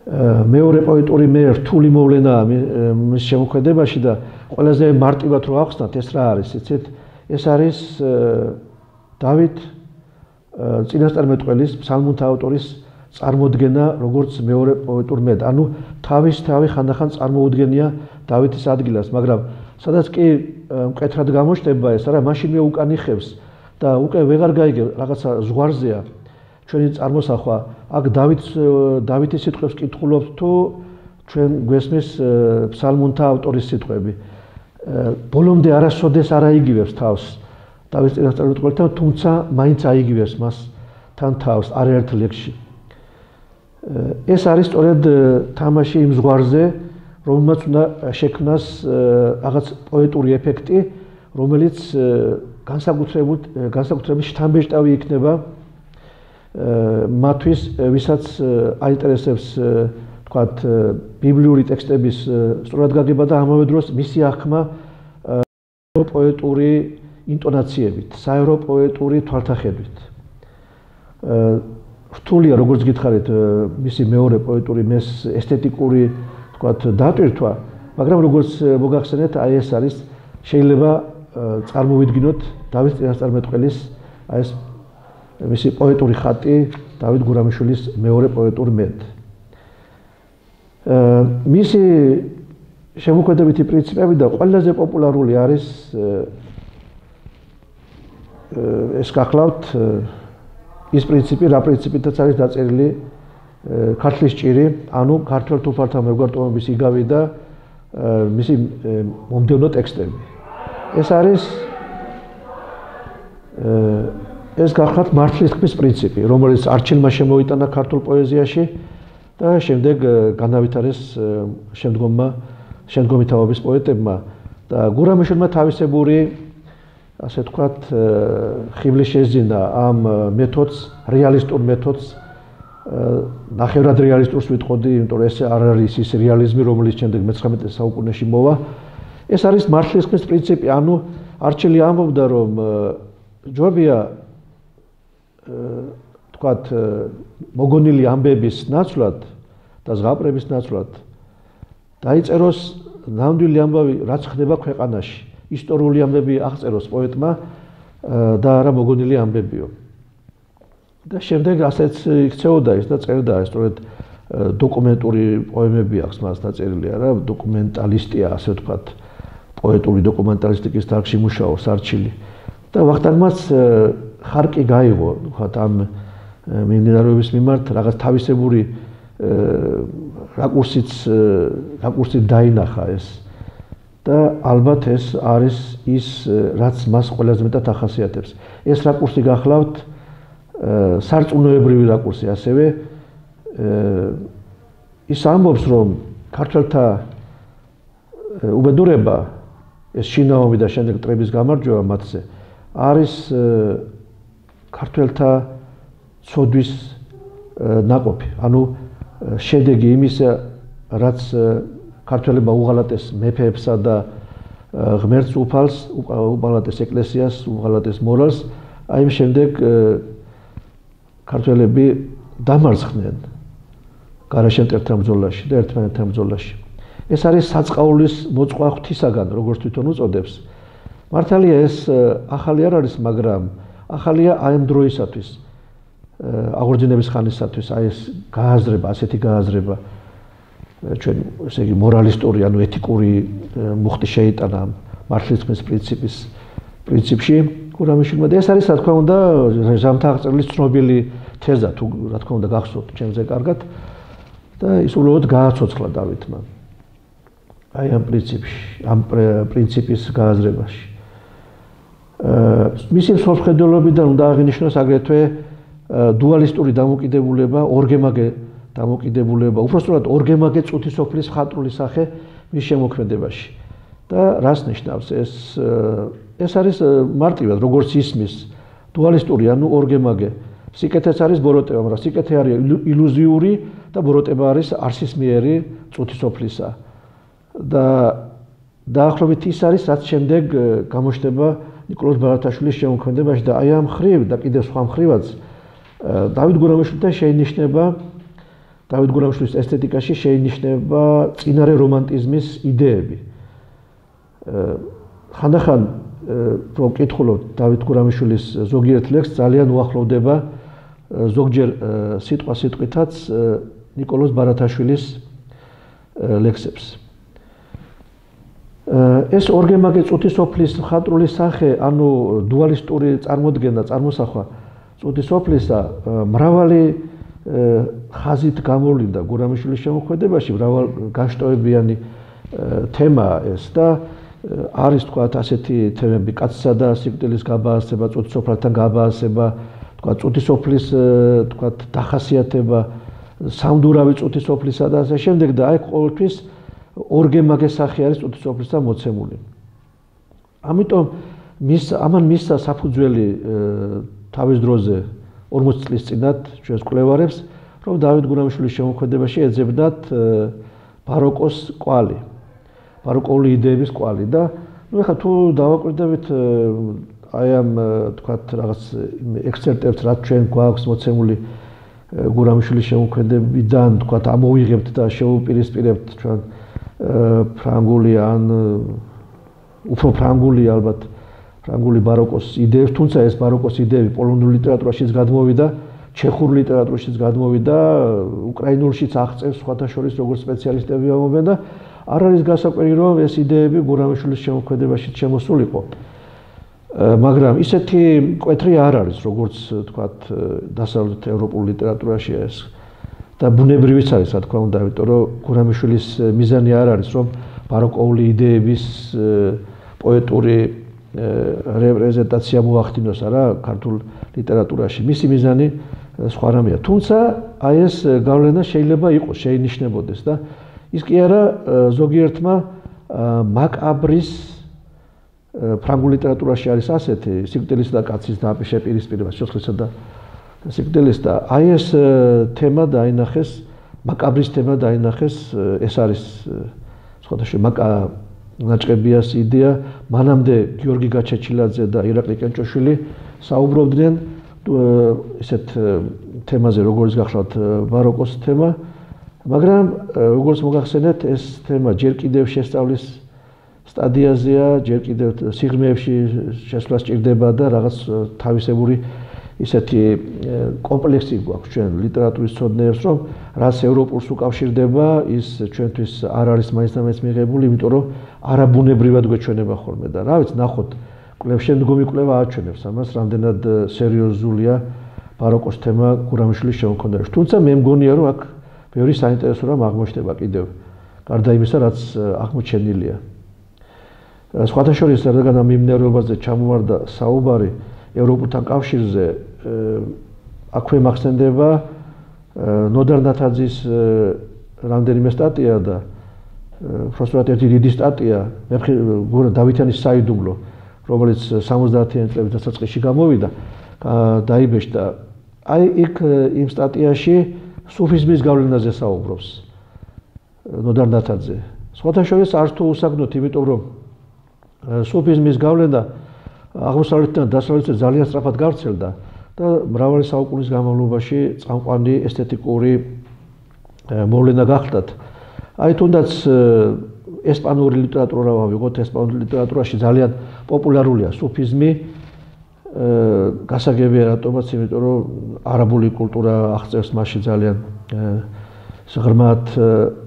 მეორე პოეტური მე რთული მოვლენაა მის შემოქმედებაში და ყველაზე მარტივად რო ახსნათ, ეს რა არის, იცით? ეს არის დავით წინასწარმეტყველის, ფსალმუნთა ავტორის წარმოდგენა, როგორც მეორე პოეტურ მეტ. ანუ თავი ხანდახან წარმოუდგენია დავითის ადგილას, მაგრამ სადაც კი მკეთრად გამოჩნდება ეს, არა, მაშინვე უკან იხევს და უკვე ვეღარ გაიგებ, რაღაცა ზღვარზეა ჩვენი წარმოსახვა. აქ დავითის სიტყვებს კითხულობთ თუ ჩვენ გვესმის ფსალმუნთა ავტორის სიტყვები. ბოლომდე არასოდეს არ აიგივებს თავს დავითის წინასწარმეტყველთან, თუმცა მაინც აიგივებს მას თან თავს არაერთ ლექსში. ეს არის სწორედ თამაში იმ ზღვარზე, რომელმაც უნდა შექმნას რაღაც პოეტური ეფექტი, რომელიც განსაკუთრებით შთამბეჭდავი იქნება მათთვის, ვისაც აინტერესებს თქვათ ბიბლიური ტექსტების სწორად გაგება და ამავე დროს მისი აღქმა პოეტური ინტონაციებით, საერო პოეტური თვალთახედვით. რთულია, როგორც გითხარით, მისი მეორე პოეტური ესთეტიკური თქვათ დატვირთვა, მაგრამ როგორც მოგახსენეთ, აი ეს არის, შეიძლება წარმოვიდგინოთ დავით წინასწარმეტყველის აი ეს მისი პოეტური ხატი, დავით გურამიშვილის მეორე პოეტურ მეტ. მისი შემოქმედებითი პრინციპები და ყველაზე პოპულარული არის ეს გახლავთ ის პრინციპი, რა პრინციპითაც არის დაწერილი ქართლის ჭირი, ანუ ქართველ თურქთა მეგობრობის იგავი და მისი მომდევნო ტექსტები. ეს არის ეს გახლავთ მართლის თქმის პრინციპი, რომელიც არჩილმა შემოიტანა ქართულ პოეზიაში და შემდეგ განავითარეს შემდგომი თაობის პოეტებმა და გურამიშვილმა თავისებური, ასე თქვათ, ხიბლი შეძინა ამ მეთოდს, რეალისტურ მეთოდს, ნახევრად რეალისტურს ვიტყოდი, იმიტომ რომ ეს არ არის ის რეალიზმი, რომელიც შემდეგ მე-19 საუკუნეში მოვა. ეს არის მართლის თქმის პრინციპი, ანუ არჩილი ამბობდა, რომ ჯობია თქვათ მოგონილი ამბების ნაცვლად და ზღაპრების ნაცვლად დაიწეროს ნამდვილი ამბავი, რაც ხდება ქვეყანაში. ისტორიული ამბები აღწეროს პოეტმა და არა მოგონილი ამბებიო. და შემდეგ ასეც იქცეოდა ის და წერდა ეს სწორედ დოკუმენტური პოემები აქვს მას დაწერილი, არა, დოკუმენტალისტია, ასე ვთქვათ, პოეტური დოკუმენტალისტიკის დარგში მუშაობს არჩილი. და ვახტანგმაც ხარკი გაიღო, ვთქვათ, ამ მიმდინარეობის მიმართ რაღაც თავისებური რაკურსით დაინახა ეს. და ალბათ ეს არის ის, რაც მას ყველაზე მეტად ახასიათებს. ეს რაკურსი გახლავთ სარწმუნოებრივი რაკურსი, ასევე ის ამბობს, რომ ქართველთა უბედურება, ეს შინაომი და შემდეგ მტრების გამარჯვება მათზე, არის ქართველთა ცოდვის ნაყოფი, ანუ შედეგი იმისა, რაც ქართველებმა უღალატეს მეფეებსა და ღმერთს უფალს, უღალატეს ეკლესიას, უღალატეს მორალს, აი იმ შემდეგ ქართველები დამარცხდნენ გარაშემტეხთა ბრძოლაში და ერთმანეთთან ბრძოლაში. ეს არის საწყაულის მოწყვა ღვთისაგან, როგორც თვითონ უწოდებს. მართალია ეს ახალი არ არის, მაგრამ ახალია აი ამ დროისათვის, აღორძინების ხანისათვის, აი ეს გააზრება, ასეთი გააზრება ჩვენ, ესე იგი, მორალისტური, ანუ ეთიკური მუხტი შეიტანა მართლის თქმის პრინციპში გურამიშვილმა და ეს არის, რა თქმა უნდა, ჟამთა აღწერილის ცნობილი თეზა, თუ რა თქმა უნდა გახსოვთ ჩემზე კარგად და ის უბრალოდ გააცოცხლა დავითმა. აი ამ პრინციპში, ამ პრინციპის გააზრებაში. მისი მსოფლმხედველობიდან უნდა აღინიშნოს აგრეთვე დუალისტური დამოკიდებულება, ორგემაგე დამოკიდებულება, უпростоრად ორგემაგე წუთისოფლის მხატვრული სახე მის შემოქმედებაში. და რას ნიშნავს ეს არის მარტივად როგორც ისმის დუალისტური, ანუ ორგემაგე. სიკეთეც არის ბოროტება, მაგრამ სიკეთე არის ილუზიური და ბოროტება არის არსისმიერი წუთისოფლისა. და დაახლოებით ის არის, რაც შემდეგ გამოჩნდება ნიკოლოზ ბარათაშვილის შემოქმედებაში და აი ამ მხრივ და კიდევ სხვა მხრივაც დავით გურამიშვილთან შეინიშნება დავით გურამიშვილის ესთეტიკაში შეინიშნება წინარე რომანტიზმის იდეები. ხანდახან რომ ვკითხულობთ დავით გურამიშვილის ზოგიერთ ლექსს ძალიან უახლოვდება ზოგჯერ სიტყვა-სიტყვითაც ნიკოლოზ ბარათაშვილის ლექსებს. ეს ორგემაგე წუთისოფლის მხატვრული სახე, ანუ დუალისტური წარმოდგენა, წარმოსახვა წუთისოფლისა მრავალი ხაზით გამოვლინდა გურამიშვილის შემოქმედებაში, მრავალ განშტოებიანი თემაა ეს და არის თქვათ ასეთი თემები, კაცსა და სიკვდილის გაბაასება, წუთისოფლთან გაბაასება, თქვათ წუთისოფლის თქვათ დახასიათება, სამდურავი წუთისოფლისა და ასე შემდეგ და აი ყოველთვის ორგემაგე სახე არის წუთისოფლისთან მოცემული. ამიტომ ამან მისცა საფუძველი თავის დროზე 40 წლის წინათ ჩვენს კვლევარებს, რომ დავით გურამიშვილის შემოქმედებაში ეძებდათ ბაროკოს კვალი, ბაროკული იდეების კვალი და ნუ ეხლა თუ დავაკვირდებით აი ამ თქვათ რაღაც ექსცერტებს, რაც ჩვენ გვაქვს მოცემული გურამიშვილის შემოქმედებიდან, თქვათ ამოვიღებთ და შევუპირისპირებთ ჩვენ ფრანგული ან უფრო ფრანგული ალბათ ფრანგული ბაროკოს იდეებს, თუმცა ეს ბაროკოს იდეები პოლონურ ლიტერატურაშიც გადმოვიდა, ჩეხურ ლიტერატურაშიც გადმოვიდა, უკრაინულშიც აღწევს სხვათა შორის როგორც სპეციალისტები ამბობენ და არ არის გასაკვირი, რომ ეს იდეები გურამიშვილის შემოქმედებაშიც შემოსულიყო. მაგრამ ისეთი კვეთრი არ არის, როგორც თქვათ დასავლეთ ევროპულ ლიტერატურაში ეს და ბუნებრივიც არის, რა თქმა უნდა, იმიტომ რომ გურამიშვილის მიზანი არ არის, რომ ბაროკული იდეების პოეტური რეპრეზენტაცია მოახდინოს არა ქართულ ლიტერატურაში. მისი მიზანი სხვა რამეა. თუმცა აი ეს გავლენა შეიძლება იყოს, შეინიშნებოდეს და ის კი არა ზოგიერთმა მაკაბრის ფრანგულ ლიტერატურაში არის ასეთი სიკვდილის და კაცის შეპირისპირება, სიცოცხლისა და სიკვდილის და აი ეს თემა დაინახეს, მაკაბრის თემა დაინახეს, ეს არის სხვადასხვა ნაჭყებიას იდეა, მანამდე გიორგი გაჩეჩილაძე და ირაკლი კენჭოშვილი საუბრობდნენ ისეთ თემაზე, როგორც გახლავთ ბაროკოს თემა, მაგრამ როგორც მოგახსენეთ, ეს თემა ჯერ კიდევ შესწავლის სტადიაზეა, ჯერ კიდევ სიღრმეებში შესვლა სჭირდება და რაღაც თავისებური ისეთი კომპლექსი გვაქვს ჩვენ ლიტერატურის ცოდნეებს, რომ რაც ევროპულს უკავშირდება, ის ჩვენთვის არ არის მაინც მიღებული, იმიტომ რომ არაბუნებრივად გვეჩვენება ხოლმე და რა ვიცი, ნახოთ, შემდგომი კვლევა აჩვენებს ამას, რამდენად სერიოზულია ბაროკოს თემა გურამიშვილის შემოქმედებაში. თუმცა მე მგონია, რომ აქ ბევრი საინტერესო რამ აღმოჩნდება კიდევ, გარდა იმისა, რაც აღმოჩენილია. სხვათა შორის, რადგან ამ მიმდინარეობაზე ჩამოვარდა საუბარი ევროპულთან კავშირზე, აქვე მახსენდება ნოდარ ნათაძის რამდენიმე სტატია და უბრალოდ ერთი დიდი სტატია დავითიანის საიდუმლო, რომელიც 70-იანი წლების დასაწყისში გამოვიდა, დაიბეჭდა. აი იქ იმ სტატიაში სუფიზმის გავლენაზე საუბრობს ნოდარ ნათაძე. სხვათა შორის არც თუ უსაგნოთ, იმიტომ რომ სუფიზმის გავლენა აღმოსავლეთიდან დასავლეთზე ძალიან სწრაფად გავრცელდა და მრავალი საუკუნის განმავლობაში წამყვანი ესთეტიკური მოვლენა გახდათ. აი თუნდაც ესპანური ლიტერატურა ვავიღოთ, ესპანურ ლიტერატურაში ძალიან პოპულარულია სუფიზმი, გასაგებია რატომაც, იმიტომ რომ არაბული კულტურა აღწევს მასში ძალიან ღრმად.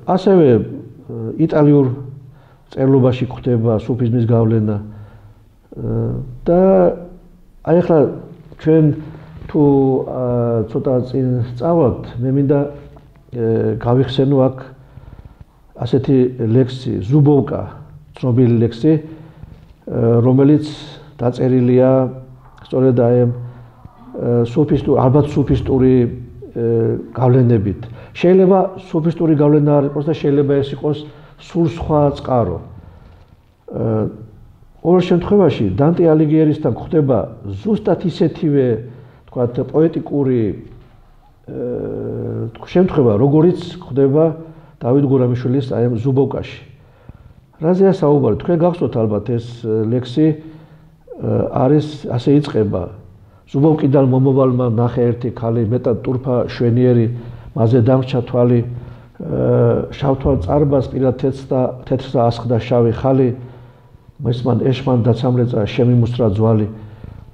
ასევე იტალიურ წერლობაში გვხდება სუფიზმის გავლენა და აი ახლა ჩვენ თუ ცოტა წინ წავალთ, მე მინდა გავიხსენო აქ ასეთი ლექსი ზუბოვკა, ცნობილი ლექსი, რომელიც დაწერილია სწორედ აი ალბათ სუფისტური გავლენებით. შეიძლება სუფისტური გავლენა არ იყოს და შეიძლება ეს იყოს სულ სხვა წყარო. ყოველ შემთხვევაში დანტე ალიგიერისთან გვხვდება ზუსტად ისეთივე, თქვათ, პოეტიკური შემთხვევა, როგორიც გვხვდება დავით გურამიშვილის აი ამ ზუბოვკაში. რაზეა საუბარი? თქვენ გახსოვთ ალბათ ეს ლექსი არის ასე იწყება. ზუბოვკიდან მომავალმა ნახე ერთი ქალი, მეტად ტურფა შვენიერი, მასზე დამრჩა თვალი, შავთვალ წარბას პირად თეთრსა ასხდა შავი ხალი, მისმან ეშმან დაცამლეწა შემიმუსრა ძვალი.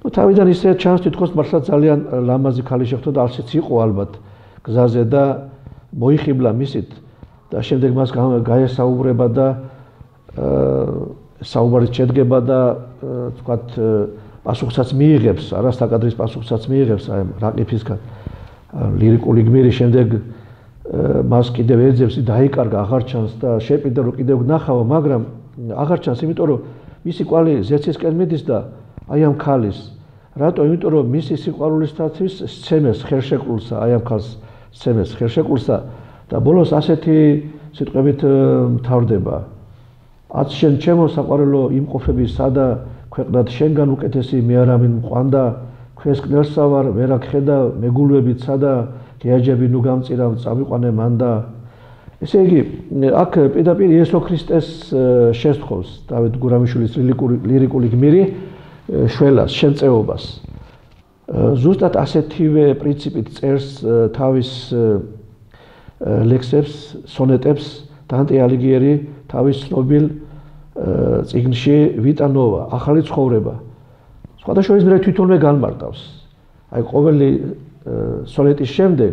თავიდან ისე ჩანს თითქოს მართლა ძალიან ლამაზი ქალი შეხვდა და არციც იყო ალბათ გზაზე და მოიხიბლა მისით და შემდეგ მას გაესაუბრება და საუბარი შედგება და თქვათ პასუხსაც მიიღებს, არასაკადრის პასუხსაც მიიღებს აი რაყიფისგან ლირიკული გმირი შემდეგ მას კიდევ ეძებს დაიკარგა აღარ ჩანს და შეპირდა რომ კიდევ ვნახავ, მაგრამ აღარ ჩანს, იმიტომ რომ მისი კვალი ზეცისკენ მიდის და აი ამ ქალის. რატო? იმიტომ რომ მისი სიყვარულისთათვის სცემეს ხერშეკრულსა, აი ამ ქალს სცემეს ხერშეკრულსა და ბოლოს ასეთი სიტყვებით მთავრდება. აც შენ ჩემო საყვარელო იმყოფები სადა, ქვეყნად შენგან უკეთესი მე არავინ მყვანდა, ქვესკნელსა ვარ ვერ აქხედა მეგულვებით სადა, გეაჯები ნუ გამწირავ წავიყვანე მანდა. ესე იგი, აქ პირდაპირ იესო ქრისტეს შესთხოვს დავით გურამიშვილის ლირიკული გმირი შველას, შემწეობას. ზუსტად ასეთივე პრინციპით წერს თავის ლექსებს, სონეტებს დანტე ალიგიერი თავის ცნობილ წიგნში ვიტანოვა, ახალი ცხოვრება. სხვადასხვა მე თვითონვე განმარტავს. აი ყოველი სონეტის შემდეგ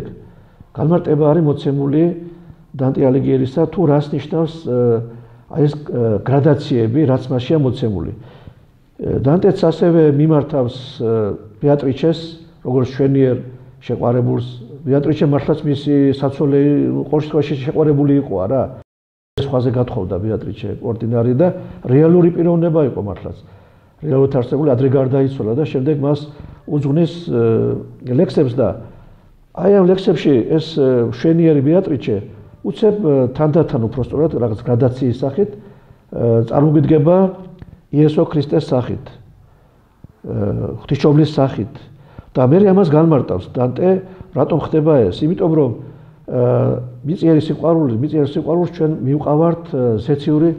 განმარტება არის მოცემული დანტე ალიგიერისა თუ რას ნიშნავს აი ეს გრადაციები, რაც მასშია მოცემული. დანტეც ასევე მიმართავს ბეატრიჩეს, როგორც შვენიერ შეყვარებულს. ბეატრიჩე მართლაც მისი საცოლე ყოველშემთხვევაში შეყვარებული იყო არა. სხვაზე გათხოვდა ბეატრიჩე ორდინარი და რეალური პიროვნება იყო მართლაც. რეალურად არსებული ადრე გარდაიცვალა და შემდეგ მას უძღვნის ლექსებს და აი ამ ლექსებში ეს შვენიერი ბეატრიჩე უცებ თანდათან უფრო სწორად რაღაც გრადაციის სახით წარმოგიდგება იესო ქრისტეს სახით, ღვთისმშობლის სახით და მე ამას განმარტავს დანტე, რატომ ხდება ეს? იმიტომ რომ მიწიერი სიყვარულს ჩვენ მივყავართ ზეციური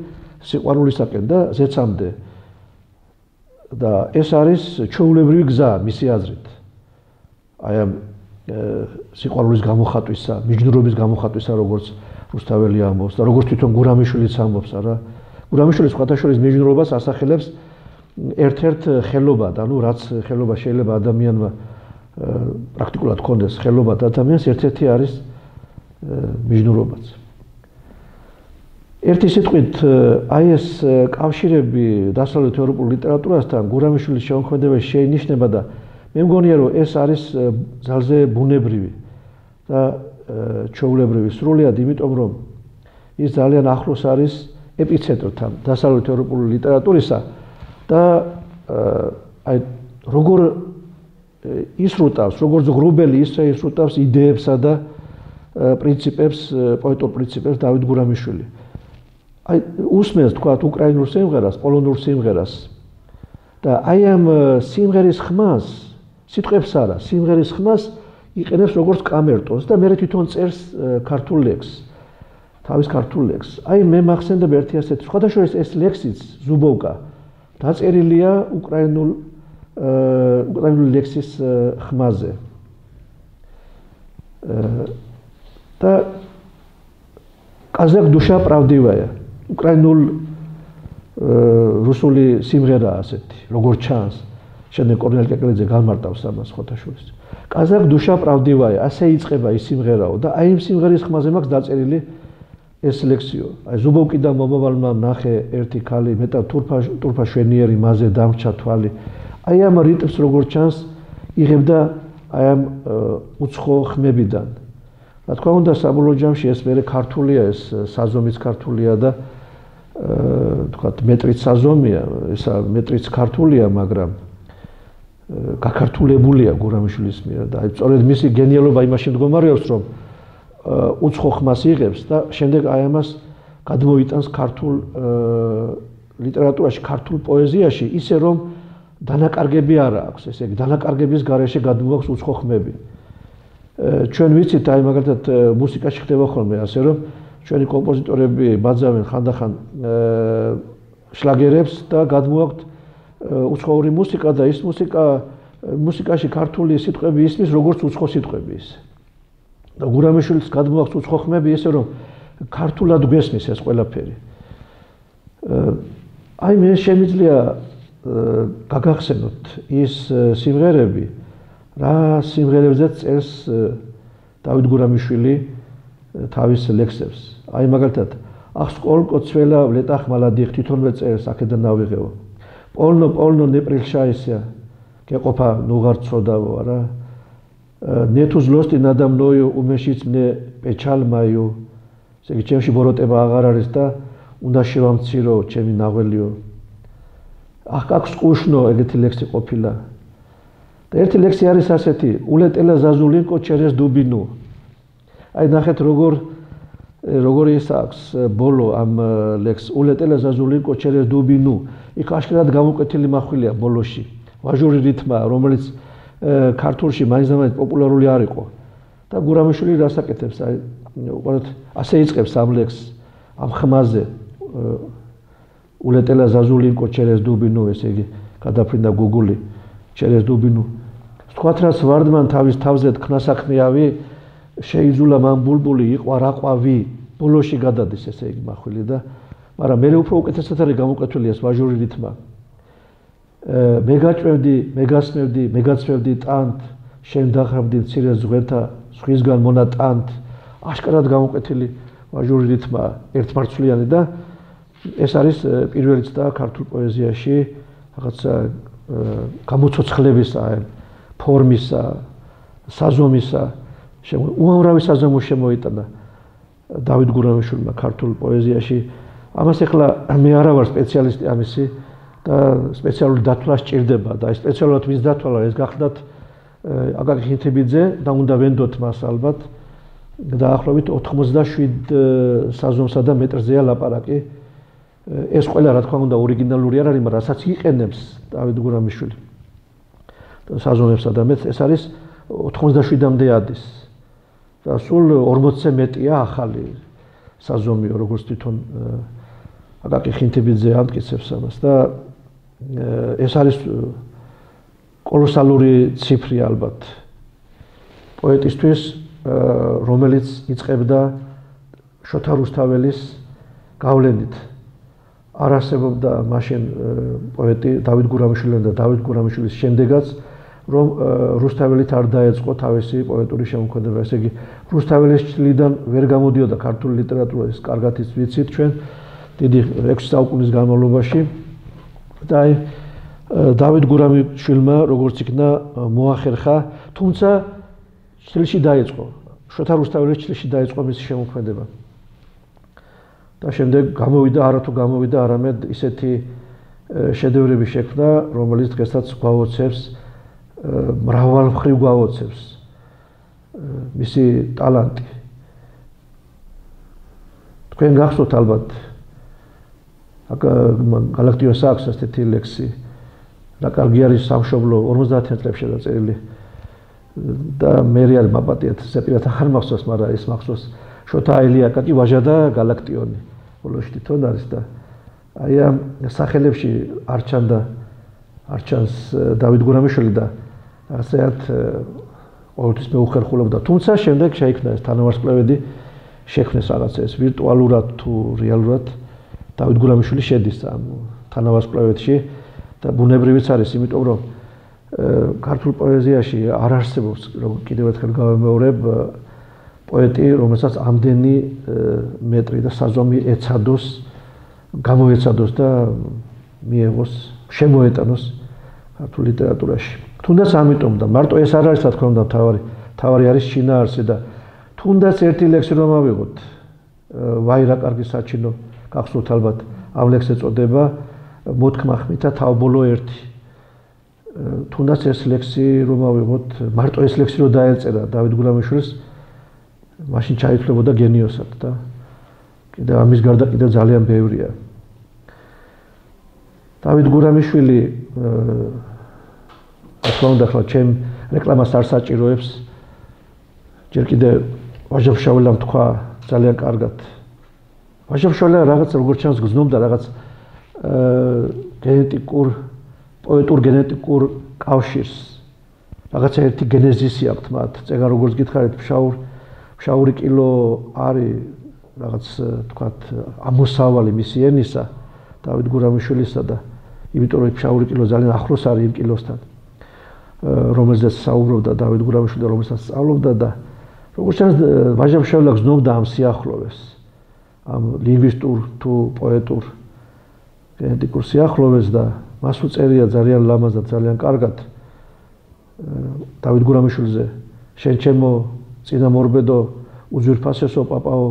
სიყვარულისაკენ და ზეცამდე. და ეს არის ჩვეულებრივი გზა მისი აზრით. აი ამ სიყვარულის გამოხატვისა, მიჯნურობის გამოხატვისა, როგორც რუსთაველი ამბობს და როგორც თვითონ გურამიშვილიც ამბობს, არა? გურამიშვილის სხვათაშორის მიჯნურობას ასახელებს ერთ-ერთ ხელობად, ანუ რაც ხელობა შეიძლება ადამიანმა პრაქტიკულად ჰქონდეს ხელობა და ადამიანს ერთ-ერთი არის მიჯნურობაც. ერთი სიტყვით აი ეს კავშირები დასავლეთ ევროპულ ლიტერატურასთან გურამიშვილის შემოქმედებაში შეინიშნება და მე მგონია რომ ეს არის ძალზე ბუნებრივი და ჩვეულებრივი სრულიად, იმიტომ რომ ის ძალიან ახლოს არის ეპიცენტრთან დასავლეთ ევროპული ლიტერატურისა და აი როგორ ისრუტავს, როგორც ღრუბელი ისე ისრუტავს იდეებსა და პრინციპებს, პოეტურ პრინციპებს დავით გურამიშვილი. აი უსმენს თქვათ უკრაინულ სიმღერას, პოლონურ სიმღერას და აი ამ სიმღერის ხმას, სიტყვებს არა, სიმღერის ხმას იყენებს როგორც კამერტონს და მე თვითონ წერს ქართულ ლექსს, თავის ქართულ ლექსს. აი მე მახსენდება ერთი ასეთი, სხვადასხვა ეს ლექსიც ზუბოვკა დაწერილია უკრაინული ლექსის ხმაზე. და казак душа правдивая. უკრაინულ რუსული სიმღერაა ასეთი, როგორც ჩანს. შემდეგ კორნელი კეკელიძე განმარტავს ამას ხოთაშვილის. казак душа правдивая, ასე იწყება ის სიმღერაო და აი იმ სიმღერის ხმაზე მაქვს დაწერილი ეს ლექსიო. აი ზუბოვკიდან მომავალმა ნახე ერთი ქალი, მეტად ტურფა შვენიერი, მასზე დამრჩა თვალი. აი ამ რიტმს როგორც ჩანს იღებდა აი ამ უცხო ხმებიდან. რა თქმა უნდა, საბოლოო ჯამში ეს მერე ქართულია, ეს საზომიც ქართულია და თქვათ მეტრიც საზომია, ესა მეტრიც ქართულია, მაგრამ გაქართულებულია გურამიშვილის მიერ და აი სწორედ მისი გენიალობა იმაში მდგომარეობს, რომ უცხო ხმას იღებს და შემდეგ აი ამას გადმოიტანს ქართულ ლიტერატურაში, ქართულ პოეზიაში, ისე რომ დანაკარგები არ აქვს, ესე იგი დანაკარგების გარეშე გადმოაქვს უცხო ხმები. ჩვენ ვიცით, აი მაგალითად მუსიკაში ხდება ხოლმე ასე, რომ ჩვენი კომპოზიტორები ბაძავენ ხანდახან შლაგერებს და გადმოაქვთ უცხოური მუსიკა და ის მუსიკაში ქართული სიტყვები ისმის, როგორც უცხო სიტყვები ისე. და გურამიშვილის გადმოაქვთ უცხო ხმები ისე, რომ ქართულად გვესმის ეს ყველაფერი. აი მე შემიძლია გაგახსენოთ ის სიმღერები, რა სიმღერებზეც წერს დავით გურამიშვილი თავის ლექსებს. აი მაგალითად, ახ სკოლკო ცველა ვლეტახ მალადიხ თვითონვე წერს აქედან ავიღეო. პოლნო ნეპრილშაისია გეყოფა ნუღარ ცოდავო არა. ნეთუ ზლოსტი ნადამნოიო უმეშიც მნე პეჩალმაიო. ესე იგი ჩემში ბოროტება აღარ არის და უნდა შევამცირო ჩემი ნაღველიო. ახ აქ სკუშნო ეგეთი ლექსი ყოფილა. და ერთი ლექსი არის ასეთი, ულეტელა ზაზულინკო ჩერეს დუბინუ. აი ნახეთ როგორი ის აქვს ბოლო ამ ლექსს, ულეტელა ზაზულინკო ჩერეს დუბინუ. იქ აშკარად გამოკვეთილი მახვილია ბოლოში. ვაჟური რითმა, რომელიც ქართულში მაინც-მაინც პოპულარული არ იყო. და გურამიშვილი რას აკეთებს? აი უყურეთ, ასე იწყებს ამ ლექსს, ამ ხმაზე. ულეტელა ზაზულინკო ჩერეს დუბინუ, ესე იგი გადაფრინდა გუგული ჩერეს დუბინუ. სთქვათ ვარდმან თავის თავზე თქნა საქმეავი, შეიძულა მან ბულბული, იყო რაყვავი, ბოლოში გადადის ესე იგი მახვილი და მაგრამ მე უფრო უკეთესად არის გამოკვეთილი ეს ვაჟური რითმა. მეგაცმევდი ტანთ, შენ დახრავდი მცირე ზღვერთა, სხვისგან მონატანთ, აშკარად გამოკვეთილი ვაჟური რითმა, ერთმარცვლიანი და ეს არის პირველი ცდა ქართულ პოეზიაში რაღაცა გამოცოცხლებისა, ფორმისა, საზომისა, უამრავი საზომო შემოიტანა დავით გურამიშვილმა ქართულ პოეზიაში. ამას ახლა მე არა ვარ სპეციალისტი ამისი და სპეციალური დათვლა სჭირდება და სპეციალურად ვის დათვალა ეს გახდათ აკაკი ხინთიბიძე და უნდა ვენდოთ მას ალბათ დაახლოებით 87 საზომსა და მეტრზეა ლაპარაკი. ეს ყველა რა თქმა უნდა ორიგინალური არ არის, მაგრამ რასაც იყენებს დავით გურამიშვილი საზომებსა და მეც ეს არის 87-მდე ადის. და სულ 40-ზე მეტია ახალი საზომიო, როგორც თვითონ აკაკი ხინთიბიძე ამტკიცებს ამას და ეს არის კოლოსალური ციფრი ალბათ პოეტისთვის, რომელიც იწყებდა შოთა რუსთაველის გავლენით. არ არსებობდა მაშინ პოეტი დავით გურამიშვილი და დავით გურამიშვილის შემდეგაც, რომ რუსთაველით არ დაეწყო თავისი პოეტური შემოქმედება. ესე იგი, რუსთაველის ჭრილიდან ვერ გამოდიოდა ქართული ლიტერატურა, ეს კარგად ვიცით ჩვენ დიდი 6 საუკუნის განმავლობაში. და აი დავით გურამიშვილმა როგორც იქნა მოახერხა, თუმცა ჭრილში დაეწყო, შოთა რუსთაველის ჭრილში დაეწყო მისი შემოქმედება. და შემდეგ გამოვიდა, არათუ გამოვიდა, არამედ ისეთი შედევრები შექმნა, რომელიც დღესაც გვაოცებს, მრავალმხრივ გვაოცებს მისი ტალანტი. თქვენ გახსოვთ ალბათ, გალაქტიონს აქვს ასეთი ლექსი, რა კარგი არის სამშობლო 50-იან წლებში დაწერილი და მე არის მაპატიეთ, ზეპირად ახარ მახსოვს, მაგრამ ეს მახსოვს შოთა აკაკი ვაჟა და გალაქტიონი ბოლოში თვითონ არის და აი ამ სახელებში არჩანს დავით გურამიშვილი და ასეათ ყოველთვის მეუხერხულებდა. თუმცა შემდეგ შეიქმნა ეს თანავარსკვლავედი, შექმნეს რაღაცა ეს ვირტუალურად თუ რეალურად დავით გურამიშვილი შედის ამ თანავარსკვლავედში და ბუნებრივიც არის, იმიტომ რომ ქართულ პოეზიაში არ არსებობს, კიდევ ერთხელ გავემეორებ, პოეტი, რომელსაც ამდენი მეტრი და საზომი გამოეცადოს და მიეღოს, შემოეტანოს ქართულ ლიტერატურაში. თუნდაც ამიტომ და მარტო ეს არ არის, რა თქმა უნდა, თავარი არის შინაარსი და თუ თუნდაც ერთი ლექსი რომ ავიღოთ, ვაირა კარგი საჩინო გახსოვთ ალბათ, ამ ლექსს ეწოდება მოთქმა ხმითა თავბოლო 1. თუნდაც ეს ლექსი რომ ავიღოთ, მარტო ეს ლექსი რომ დაეწერა დავით გურამიშვილს, მაშინ ჩაითვლებოდა გენიოსად და კიდევ ამის გარდა კიდევ ძალიან ბევრია. დავით გურამიშვილი ახლა უნდა ახლა ჩემ რეკლამას არ საჭიროებს. ჯერ კიდევ ვაჟა-ფშაველამ თქვა ძალიან კარგად. ვაჟა-ფშაველა რაღაც როგორც ჩანს გზნობდა რაღაც გენეტიკურ პოეტურ გენეტიკურ კავშირს. რაღაცა ერთი გენეზისი აქვთ მათ. წეგან როგორც გითხარით, ფშაური კილო არის რაღაც თქვათ ამოსავალი მისი ენისა დავით გურამიშვილისა და იმიტომ რომ ფშაური კილო ძალიან ახლოს არის იმ კილოსთან, რომელზეც საუბრობდა დავით გურამიშვილი და რომელსაც სწავლობდა და როგორც ჩანს ვაჟა-ფშაველა გზნობდა ამ სიახლოვეს, ამ ლინგვისტურ თუ პოეტურ გენეტიკურ სიახლოვეს და მას უწერია ძალიან ლამაზად, ძალიან კარგად დავით გურამიშვილზე. შენ ჩემო წინამორბედო უძვირფასესო პაპაო,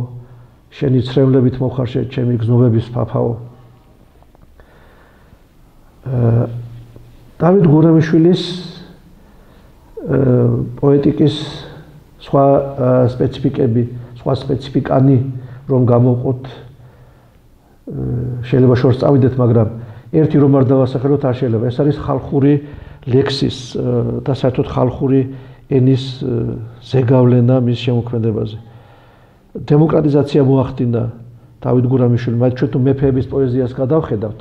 შენი ცრემლებით მოხარშე ჩემი გზნობების ფაფაო. დავით გურამიშვილის პოეტიკის სხვა სპეციფიკები, სხვა სპეციფიკანი რომ გამოვყოთ, შეიძლება შორს წავიდეთ, მაგრამ ერთი რომ არ დავასახელოთ არ შეიძლება. ეს არის ხალხური ლექსის და საერთოდ ხალხური ენის ზეგავლენა მის შემოქმედებაზე. დემოკრატიზაცია მოახდინა დავით გურამიშვილმა, მათ ჩვენ თუ მეფეების პოეზიას გადავხედავთ,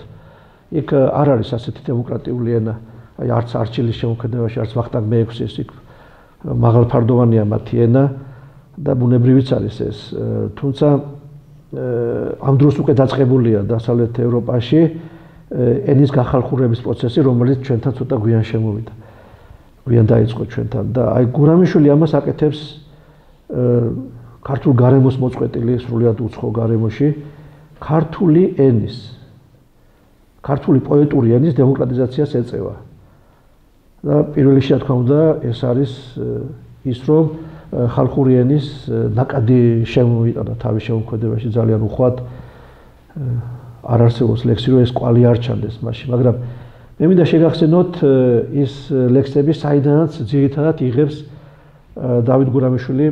იქ არ არის ასეთი დემოკრატიული ენა, აი არც არჩილის შემოქმედებაში, არც ვახტანგ მე-6-ის იქ მაღალფარდოვანია მათი ენა და ბუნებრივიც არის ეს. თუმცა ამ დროს უკვე დაწყებულია დასავლეთ ევროპაში ენის გახალხურების პროცესი, რომელიც ჩვენთან ცოტა გვიან შემოვიდა. გვიან დაიწყო ჩვენთან და აი გურამიშვილი ამას აკეთებს ქართულ გარემოს მოწყვეტილი, სრულიად უცხო გარემოში, ქართული ენის, ქართული პოეტური ენის დემოკრატიზაციას ეწევა. და პირველ რიგში, რა თქმა უნდა, ეს არის ის, რომ ხალხური ენის ნაკადი შემოიტანა თავის შემოქმედებაში ძალიან უხვად. არ არსებობს ლექსი, რომ ეს კვალი არ ჩანდეს მასში, მაგრამ მე მინდა შეგახსენოთ ის ლექსები, საიდანაც ძირითადად იღებს დავით გურამიშვილი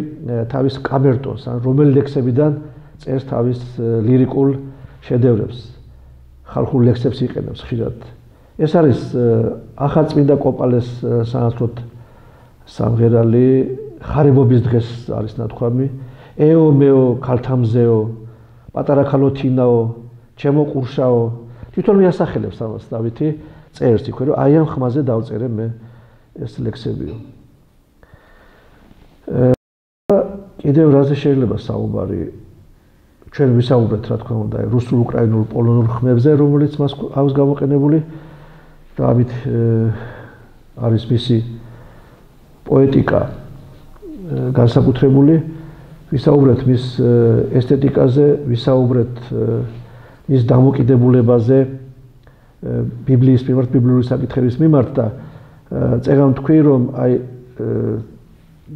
თავის კამერტონს, ან რომელი ლექსებიდან წერს თავის ლირიკულ შედევრებს, ხალხურ ლექსებს იყენებს ხშირად. ეს არის ახალწმინდა კოპალეს სანაცვლოდ სამღერალი, ხარებობის დღეს არის ნათქვამი, ეო მეო ქალთამზეო, პატარა ქალოთინაო, ჩემო ყურშაო, თვითონ მიასახელებს ამას დავითი, წერს იქვე, რომ აი ამ ხმაზე დავწერე მე ეს ლექსებიო. კიდევ რაზე შეიძლება საუბარი, ჩვენ ვისაუბრეთ, რა თქმა უნდა, რუსულ, უკრაინულ, პოლონურ ხმებზე, რომელიც მას აქვს გამოყენებული და ამით არის მისი პოეტიკა განსაკუთრებული. ვისაუბრეთ მის ესთეტიკაზე, ვისაუბრეთ მის დამოკიდებულებაზე ბიბლიის მიმართ, ბიბლიური საკითხების მიმართ და წეგან თქვი, რომ აი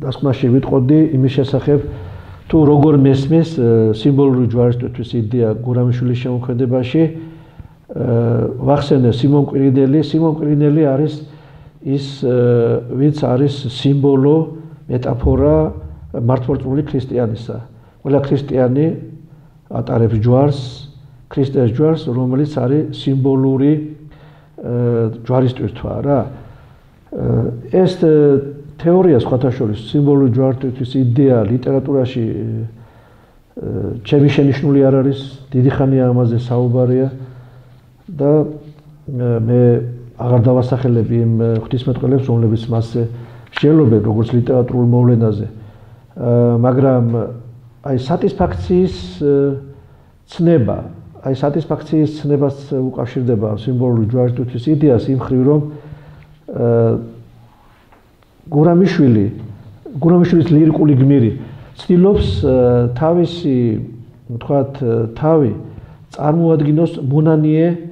დასკვნაში ვიტყოდი იმის შესახებ, თუ როგორ მესმის სიმბოლური ჯვარისთვის იდეა გურამიშვილის შემოქმედებაში. ვახსენე სიმონ კვირინელი არის ის, ვინც არის სიმბოლო, მეტაფორა მართლმორწმუნე ქრისტიანისა. ყველა ქრისტიანი ატარებს ჯვარს, ქრისტეს ჯვარს, რომელიც არის სიმბოლური ჯვარისთვის რა. ეს თეორია სხვათა შორის, სიმბოლური ჯვარისთვის იდეა ლიტერატურაში ჩემი შენიშვნული არ არის, დიდი ხანია ამაზე საუბარია და მე აღარ დავასახელებ იმ ღვთისმეტყველებს, რომლებიც მასზე მსჯელობენ, როგორც ლიტერატურულ მოვლენაზე. მაგრამ აი სატისფაქციის ცნება, აი სატისფაქციის ცნებას უკავშირდება სიმბოლური ჯვარისთვის იდეას იმ ხრივ, რომ გურამიშვილის ლირიკული გმირი ცდილობს თავისი, თქვათ, თავი წარმოადგინოს მონანიე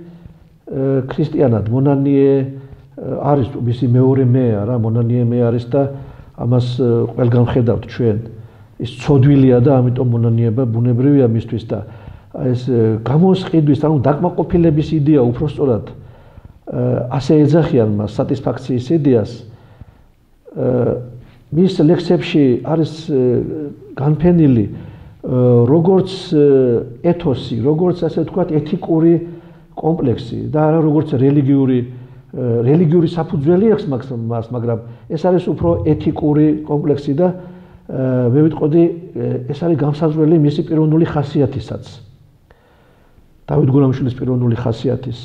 ქრისტიანად. მონანიე არის მისი მეორე მეა რა, მონანიე მე არის და ამას ყველგან ხედავთ ჩვენ. ის ცოდვილია და ამიტომ მონანიება ბუნებრივია მისთვის და ეს გამოსყიდვის, ანუ დაკმაყოფილების იდეა უпростоრად ასე ეძახიან მას სატისფაქციის იდეას. მის ლექსებში არის განფენილი როგორც ეთოსი, როგორც ასე ვთქვათ, ეთიკური კომპლექსი და არა როგორც რელიგიური საფუძველი აქვს მას, მაგრამ ეს არის უფრო ეთიკური კომპლექსი და მე ვიტყოდი ეს არის გამსაზღვრელი მისი პიროვნული ხასიათისაც. დავით გურამიშვილის პიროვნული ხასიათის.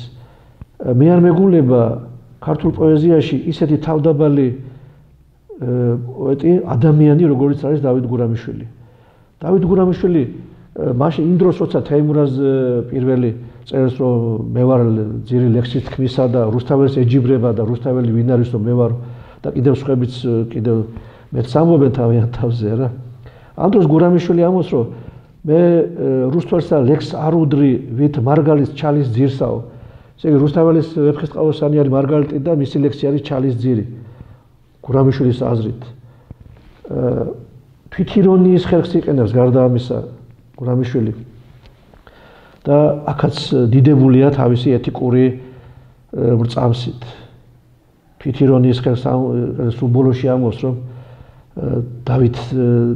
მე არ მეგულება ქართულ პოეზიაში ისეთი თავდაბალი პოეტი, ადამიანი, როგორც არის დავით გურამიშვილი. დავით გურამიშვილი მაშინ იმ დროს, როცა თეიმურაზ პირველი წერს, რომ მე ვარ ძირი ლექსის თქმისა და რუსთაველის ეჯიბრება და რუსთაველი ვინ არის, რომ მე ვარ და კიდევ სხვაებიც კიდევ მეც ამბობენ თავიანთ თავზე რა. ამ დროს გურამიშვილი ამბობს, რომ მე რუსთაველსა ლექს არ უდრი, ვით მარგალის ჩალის ძირსაო. ესე იგი რუსთაველის ვეფხისტყაოსანი არის მარგალიტი და მისი ლექსი არის ჩალის ძირი. გურამიშვილის აზრით. თვითირონიის ხერხს იყენებს გარდა ამისა გურამიშვილი. და აქაც დიდებულია თავისი ეთიკური ბრწამსით. თვითირონიის ხერხს სულ ბოლოში ამბობს, რომ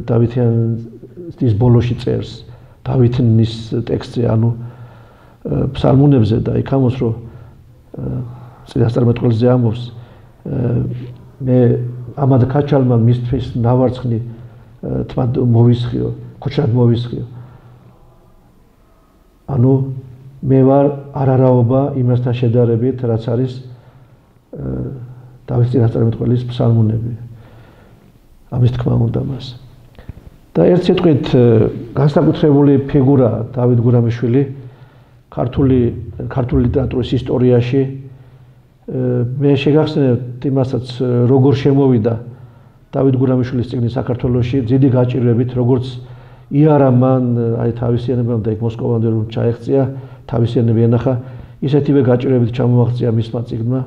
დავითიანის ბოლოში წერს დავითის ტექსტზე, ანუ ფსალმუნებზე და იქ ამბობს, რომ წინასწარმეტყველზე ამბობს, მე ამად ქაჩალმა მისთვის ნავარცხნი თმა მოვისხიო, ქუჩად მოვისხიო. ანუ მე ვარ არარაობა იმასთან შედარებით, რაც არის დავითის წინასწარმეტყველის ფსალმუნები. ამის თქმა უნდა მას. და ერთ სიტყვით განსაკუთრებული ფიგურაა დავით გურამიშვილი ქართული ლიტერატურის ისტორიაში. მე შეგახსენებთ იმასაც, როგორ შემოვიდა დავით გურამიშვილის წიგნი საქართველოში, დიდი გაჭირვებით, როგორც იარა მან აი თავისიანებამდე იქ მოსკოვამდე რომ ჩაეღწია, თავისიანები ენახა, ისეთივე გაჭირვებით ჩამოაღწია მისმა წიგნმა.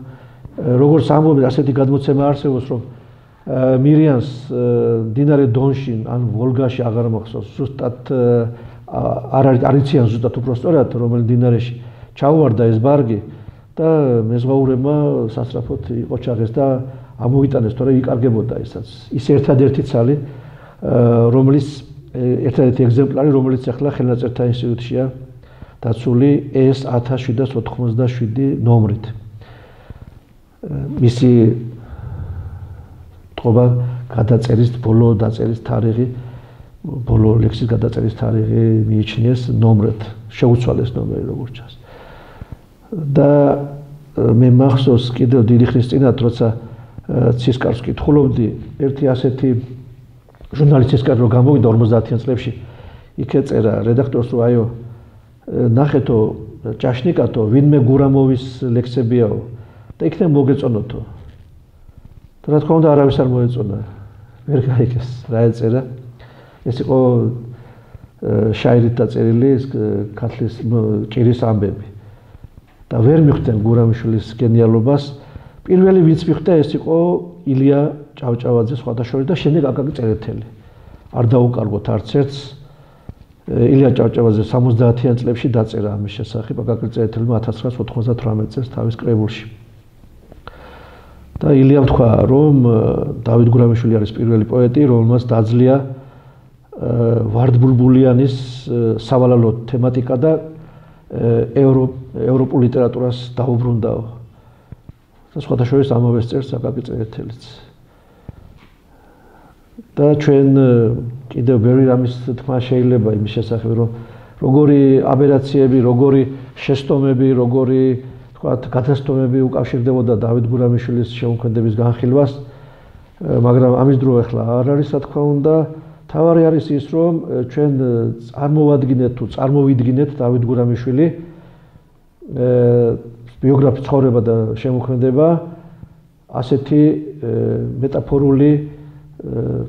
როგორც ამბობენ, ასეთი გადმოცემა არსებობს, რომ მირიანს მდინარე დონში ან ვოლგაში აღარ მახსოვს, ზუსტად არ იციან ზუსტად უпростоრად, რომელ მდინარეში ჩაუვარდა ეს ბარგი და მეზღვაურებმა სასწრაფოდ იყო ჩაღეს და ამოიტანეს, თორე იკარგებოდა ესაც. ის ერთადერთი ცალი, რომლის ერთადერთი ეგზემპლარი, რომელიც ახლა ხელნაწერთა ინსტიტუტშია დაცული ეს 1787 ნომრით. მისი თქობა გადაწერის ბოლო დაწერის თარიღი, ბოლო ლექსის გადაწერის თარიღი მიიჩნიეს ნომრად, შეუცვალეს ნომერი როგორც ჩანს. და მე მახსოვს კიდევ დიდი ხნის წინათ, როცა ცისკარს ვკითხულობდი, ერთი ასეთი ჟურნალის ცისკარი რომ გამოვიდა 50-იან წლებში, იქ ეწერა რედაქტორს, რომ აიო, ნახეთო, ჭაშნიკათო, ვინმე გურამოვის ლექსებიაო და იქნებ მოგეწონოთო. და რა თქმა უნდა, არავის არ მოეწონა. ვერ გაიგეს რა ეწერა. ეს იყო შაირით დაწერილი ქართლის ჭირის ამბები. და ვერ მიხვდნენ გურამიშვილის გენიალობას. პირველი ვინც მიხვდა, ეს იყო ილია ჭავჭავაძე სხვადასხვა და შემდეგ აკაკი წერეთელი. არ დაუკარგოთ არც ერთს. ილია ჭავჭავაძე 70-იან წლებში დაწერა ამის შესახებ, აკაკი წერეთელმა 1998 წელს თავის კრებულში. და ილიამ თქვა, რომ დავით გურამიშვილი არის პირველი პოეტი, რომელმაც დაძლია ვარდბულბულიანის სავალალო თემატიკა და ევროპულ ლიტერატურას დაუბრუნდაო. და სხვადასხვა ამავე წერს აკაკი წერეთელიც. და ჩვენ კიდევ ბევრი რამის თქმა შეიძლება იმის შესახებ, რომ როგორი აბერაციები, როგორი შეცდომები, როგორი თქვათ გადასტომები უკავშირდებოდა დავით გურამიშვილის შემოქმედების განხილვას, მაგრამ ამის დრო ახლა არ არის, რა თქმა უნდა. თავარი არის ის, რომ ჩვენ წარმოვადგინეთ თუ წარმოვიდგინეთ დავით გურამიშვილი ბიოგრაფიის ცხოვრება და შემოქმედება ასეთი მეტაფორული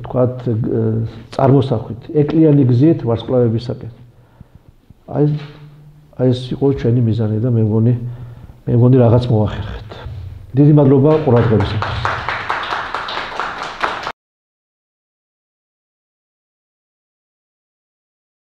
თქვათ წარმოსახვით, ეკლიანი გზით ვარსკვლავებისკენ. აი ეს იყო ჩვენი მიზანი და მე მგონი რაღაც მოახერხეთ. დიდი მადლობა ყურადღებისთვის.